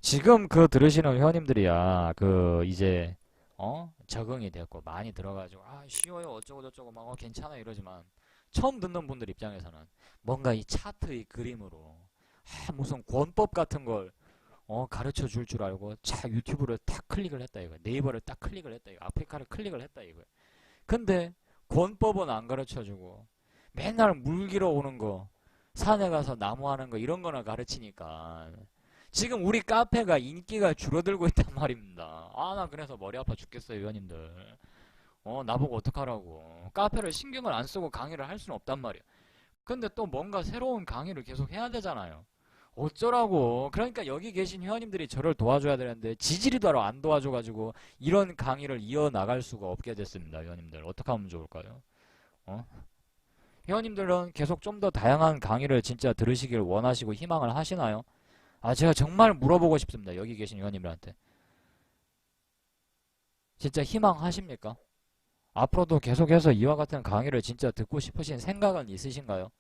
지금 그 들으시는 회원님들이야 그 이제 적응이 됐고 많이 들어가지고 쉬워요 어쩌고 저쩌고 막 괜찮아 이러지만 처음 듣는 분들 입장에서는 뭔가 이 차트의 그림으로 무슨 권법 같은 걸 가르쳐 줄 줄 알고 자 유튜브를 딱 클릭을 했다 이거 네이버를 딱 클릭을 했다 이거 아프리카를 클릭을 했다 이거 근데 권법은 안 가르쳐 주고 맨날 물 길어 오는 거 산에 가서 나무 하는 거 이런 거나 가르치니까 지금 우리 카페가 인기가 줄어들고 있단 말입니다. 나 그래서 머리 아파 죽겠어요, 회원님들. 나보고 어떡하라고. 카페를 신경을 안 쓰고 강의를 할 수는 없단 말이야. 근데 또 뭔가 새로운 강의를 계속 해야 되잖아요. 어쩌라고. 그러니까 여기 계신 회원님들이 저를 도와줘야 되는데 지지리도 안 도와줘가지고 이런 강의를 이어나갈 수가 없게 됐습니다. 회원님들 어떻게 하면 좋을까요? 어? 회원님들은 계속 좀 더 다양한 강의를 진짜 들으시길 원하시고 희망을 하시나요? 아, 제가 정말 물어보고 싶습니다. 여기 계신 회원님들한테. 진짜 희망하십니까? 앞으로도 계속해서 이와 같은 강의를 진짜 듣고 싶으신 생각은 있으신가요?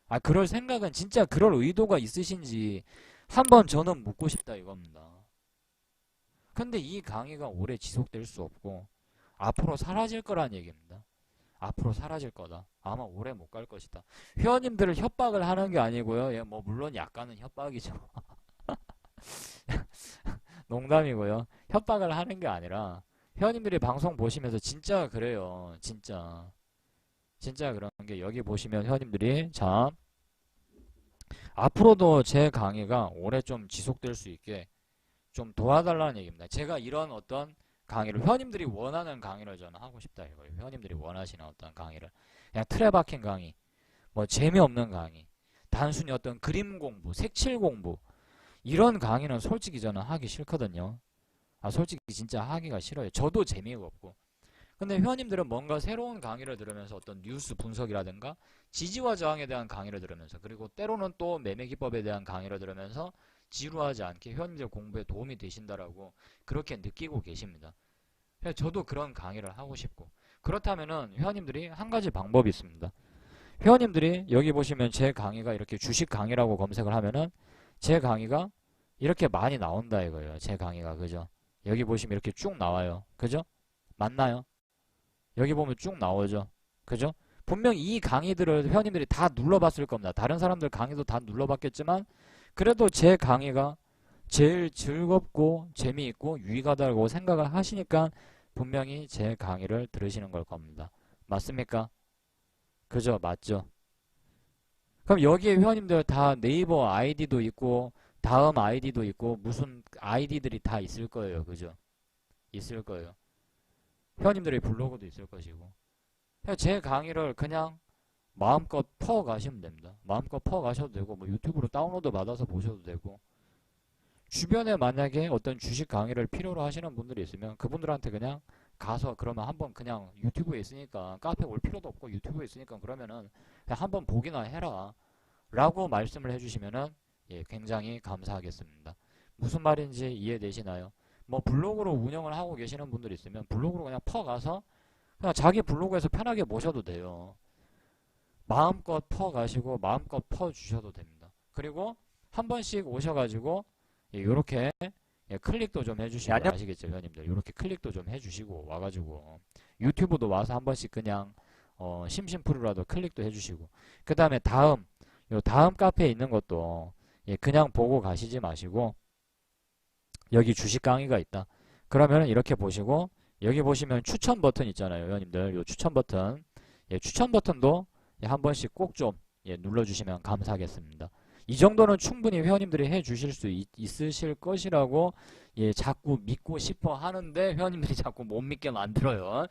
아, 그럴 생각은 진짜 그럴 의도가 있으신지 한번 저는 묻고 싶다 이겁니다. 근데 이 강의가 오래 지속될 수 없고 앞으로 사라질 거란 얘기입니다. 앞으로 사라질 거다. 아마 오래 못 갈 것이다. 회원님들을 협박을 하는 게 아니고요. 예, 뭐 물론 약간은 협박이죠. 농담이고요. 협박을 하는 게 아니라 회원님들이 방송 보시면서 진짜 그래요. 진짜 그런 게 여기 보시면 회원님들이 자 앞으로도 제 강의가 오래 좀 지속될 수 있게 좀 도와달라는 얘기입니다. 제가 이런 어떤 강의를 회원님들이 원하는 강의를 저는 하고 싶다 이거예요. 회원님들이 원하시는 어떤 강의를 그냥 틀에 박힌 강의, 뭐 재미없는 강의, 단순히 어떤 그림 공부, 색칠 공부 이런 강의는 솔직히 저는 하기 싫거든요. 아, 솔직히 진짜 하기가 싫어요. 저도 재미가 없고. 근데 회원님들은 뭔가 새로운 강의를 들으면서 어떤 뉴스 분석이라든가 지지와 저항에 대한 강의를 들으면서 그리고 때로는 또 매매 기법에 대한 강의를 들으면서 지루하지 않게 회원님들 공부에 도움이 되신다라고 그렇게 느끼고 계십니다. 저도 그런 강의를 하고 싶고 그렇다면은 회원님들이 한 가지 방법이 있습니다. 회원님들이 여기 보시면 제 강의가 이렇게 주식 강의라고 검색을 하면은 제 강의가 이렇게 많이 나온다 이거예요. 제 강의가 그죠? 여기 보시면 이렇게 쭉 나와요. 그죠? 맞나요? 여기 보면 쭉 나오죠. 그죠? 분명 이 강의들을 회원님들이 다 눌러봤을 겁니다. 다른 사람들 강의도 다 눌러봤겠지만 그래도 제 강의가 제일 즐겁고 재미있고 유익하다고 생각을 하시니까 분명히 제 강의를 들으시는 걸 겁니다. 맞습니까? 그죠? 맞죠? 그럼 여기에 회원님들 다 네이버 아이디도 있고 다음 아이디도 있고 무슨 아이디들이 다 있을 거예요. 그죠? 있을 거예요. 회원님들의 블로그도 있을 것이고 제 강의를 그냥 마음껏 퍼 가시면 됩니다. 마음껏 퍼 가셔도 되고 뭐 유튜브로 다운로드 받아서 보셔도 되고 주변에 만약에 어떤 주식 강의를 필요로 하시는 분들이 있으면 그분들한테 그냥 가서 그러면 한번 그냥 유튜브에 있으니까 카페 올 필요도 없고 유튜브에 있으니까 그러면은 그냥 한번 보기나 해라 라고 말씀을 해주시면은 예, 굉장히 감사하겠습니다. 무슨 말인지 이해되시나요? 뭐 블로그로 운영을 하고 계시는 분들이 있으면 블로그로 그냥 퍼 가서 그냥 자기 블로그에서 편하게 모셔도 돼요. 마음껏 퍼 가시고 마음껏 퍼 주셔도 됩니다. 그리고 한 번씩 오셔가지고 요렇게 클릭도 좀 해주시고 아시겠죠 회원님들 요렇게 클릭도 좀 해주시고 와가지고 유튜브도 와서 한 번씩 그냥 심심풀이라도 클릭도 해주시고 그 다음에 다음 카페에 있는 것도 그냥 보고 가시지 마시고 여기 주식 강의가 있다 그러면 이렇게 보시고 여기 보시면 추천 버튼 있잖아요 회원님들 요 추천 버튼 추천 버튼도 한 번씩 꼭 좀 눌러주시면 감사하겠습니다. 이 정도는 충분히 회원님들이 해주실 수 있으실 것이라고 자꾸 믿고 싶어 하는데 회원님들이 자꾸 못 믿게 만들어요.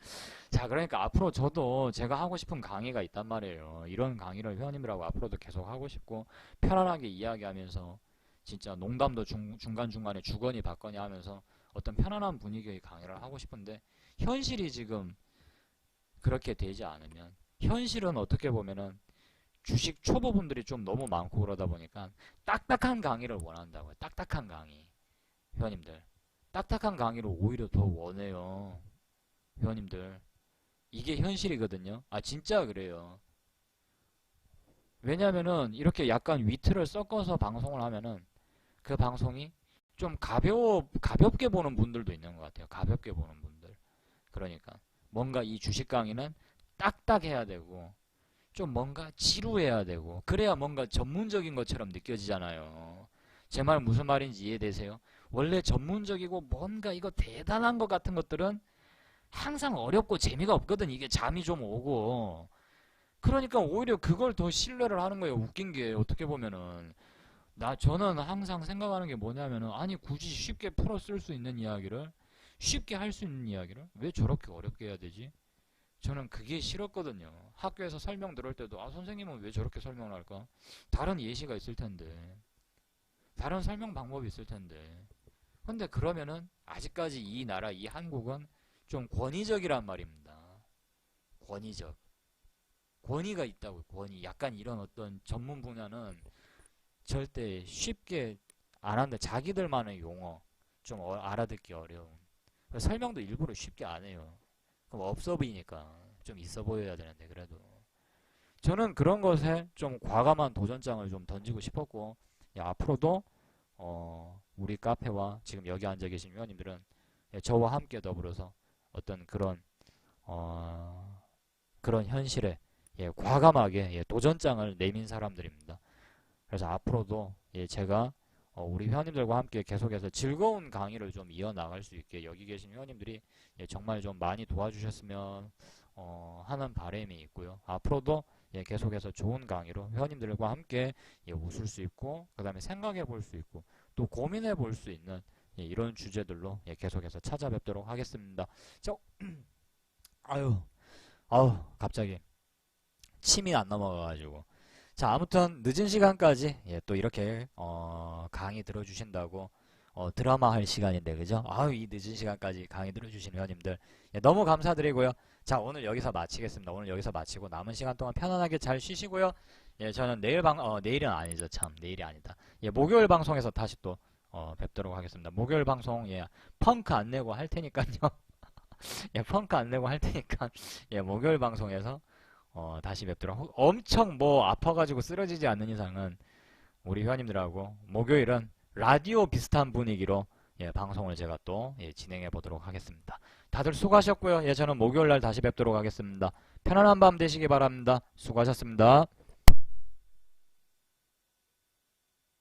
자, 그러니까 앞으로 저도 제가 하고 싶은 강의가 있단 말이에요. 이런 강의를 회원님들하고 앞으로도 계속 하고 싶고 편안하게 이야기하면서 진짜 농담도 중간중간에 주거니 받거니 하면서 어떤 편안한 분위기의 강의를 하고 싶은데 현실이 지금 그렇게 되지 않으면 현실은 어떻게 보면은 주식 초보분들이 좀 너무 많고 그러다 보니까 딱딱한 강의를 원한다고요. 딱딱한 강의. 회원님들. 딱딱한 강의를 오히려 더 원해요. 회원님들. 이게 현실이거든요. 아 진짜 그래요. 왜냐면은 이렇게 약간 위트를 섞어서 방송을 하면은 그 방송이 좀 가볍게 보는 분들도 있는 것 같아요. 가볍게 보는 분들. 그러니까 뭔가 이 주식 강의는 딱딱해야 되고 좀 뭔가 지루해야 되고 그래야 뭔가 전문적인 것처럼 느껴지잖아요. 제 말 무슨 말인지 이해되세요? 원래 전문적이고 뭔가 이거 대단한 것 같은 것들은 항상 어렵고 재미가 없거든. 이게 잠이 좀 오고 그러니까 오히려 그걸 더 신뢰를 하는 거예요. 웃긴 게 어떻게 보면은 저는 항상 생각하는 게 뭐냐면은 아니 굳이 쉽게 풀어 쓸 수 있는 이야기를 쉽게 할 수 있는 이야기를 왜 저렇게 어렵게 해야 되지? 저는 그게 싫었거든요. 학교에서 설명 들을 때도 아 선생님은 왜 저렇게 설명을 할까? 다른 예시가 있을 텐데 다른 설명 방법이 있을 텐데 근데 그러면은 아직까지 이 나라 이 한국은 좀 권위적이란 말입니다. 권위적. 권위가 있다고요. 권위. 약간 이런 어떤 전문 분야는 절대 쉽게 안 한다. 자기들만의 용어 좀 알아듣기 어려운. 설명도 일부러 쉽게 안 해요. 그럼 없어 보이니까 좀 있어 보여야 되는데 그래도 저는 그런 것에 좀 과감한 도전장을 좀 던지고 싶었고 야, 앞으로도 우리 카페와 지금 여기 앉아 계신 회원님들은 예, 저와 함께 더불어서 어떤 그런 현실에 예, 과감하게 예, 도전장을 내민 사람들입니다. 그래서 앞으로도 예, 제가 우리 회원님들과 함께 계속해서 즐거운 강의를 좀 이어나갈 수 있게 여기 계신 회원님들이 예, 정말 좀 많이 도와주셨으면 하는 바람이 있고요. 앞으로도 예, 계속해서 좋은 강의로 회원님들과 함께 예, 웃을 수 있고 그 다음에 생각해 볼 수 있고 또 고민해 볼 수 있는 예, 이런 주제들로 예, 계속해서 찾아뵙도록 하겠습니다. 자, 아유, 갑자기 침이 안 넘어가가지고 자 아무튼 늦은 시간까지 예, 또 이렇게 강의 들어주신다고 드라마 할 시간인데 그죠? 아유 이 늦은 시간까지 강의 들어주신 회원님들 예, 너무 감사드리고요. 자 오늘 여기서 마치겠습니다. 오늘 여기서 마치고 남은 시간 동안 편안하게 잘 쉬시고요. 예 저는 내일은 아니죠 참 내일이 아니다. 예 목요일 방송에서 다시 또 뵙도록 하겠습니다. 목요일 방송 예 펑크 안 내고 할 테니까요. 예 펑크 안 내고 할 테니까 예 목요일 방송에서 다시 뵙도록 엄청 뭐 아파가지고 쓰러지지 않는 이상은 우리 회원님들하고 목요일은 라디오 비슷한 분위기로 예, 방송을 제가 또 예, 진행해 보도록 하겠습니다. 다들 수고하셨고요. 예, 저는 목요일날 다시 뵙도록 하겠습니다. 편안한 밤 되시기 바랍니다. 수고하셨습니다.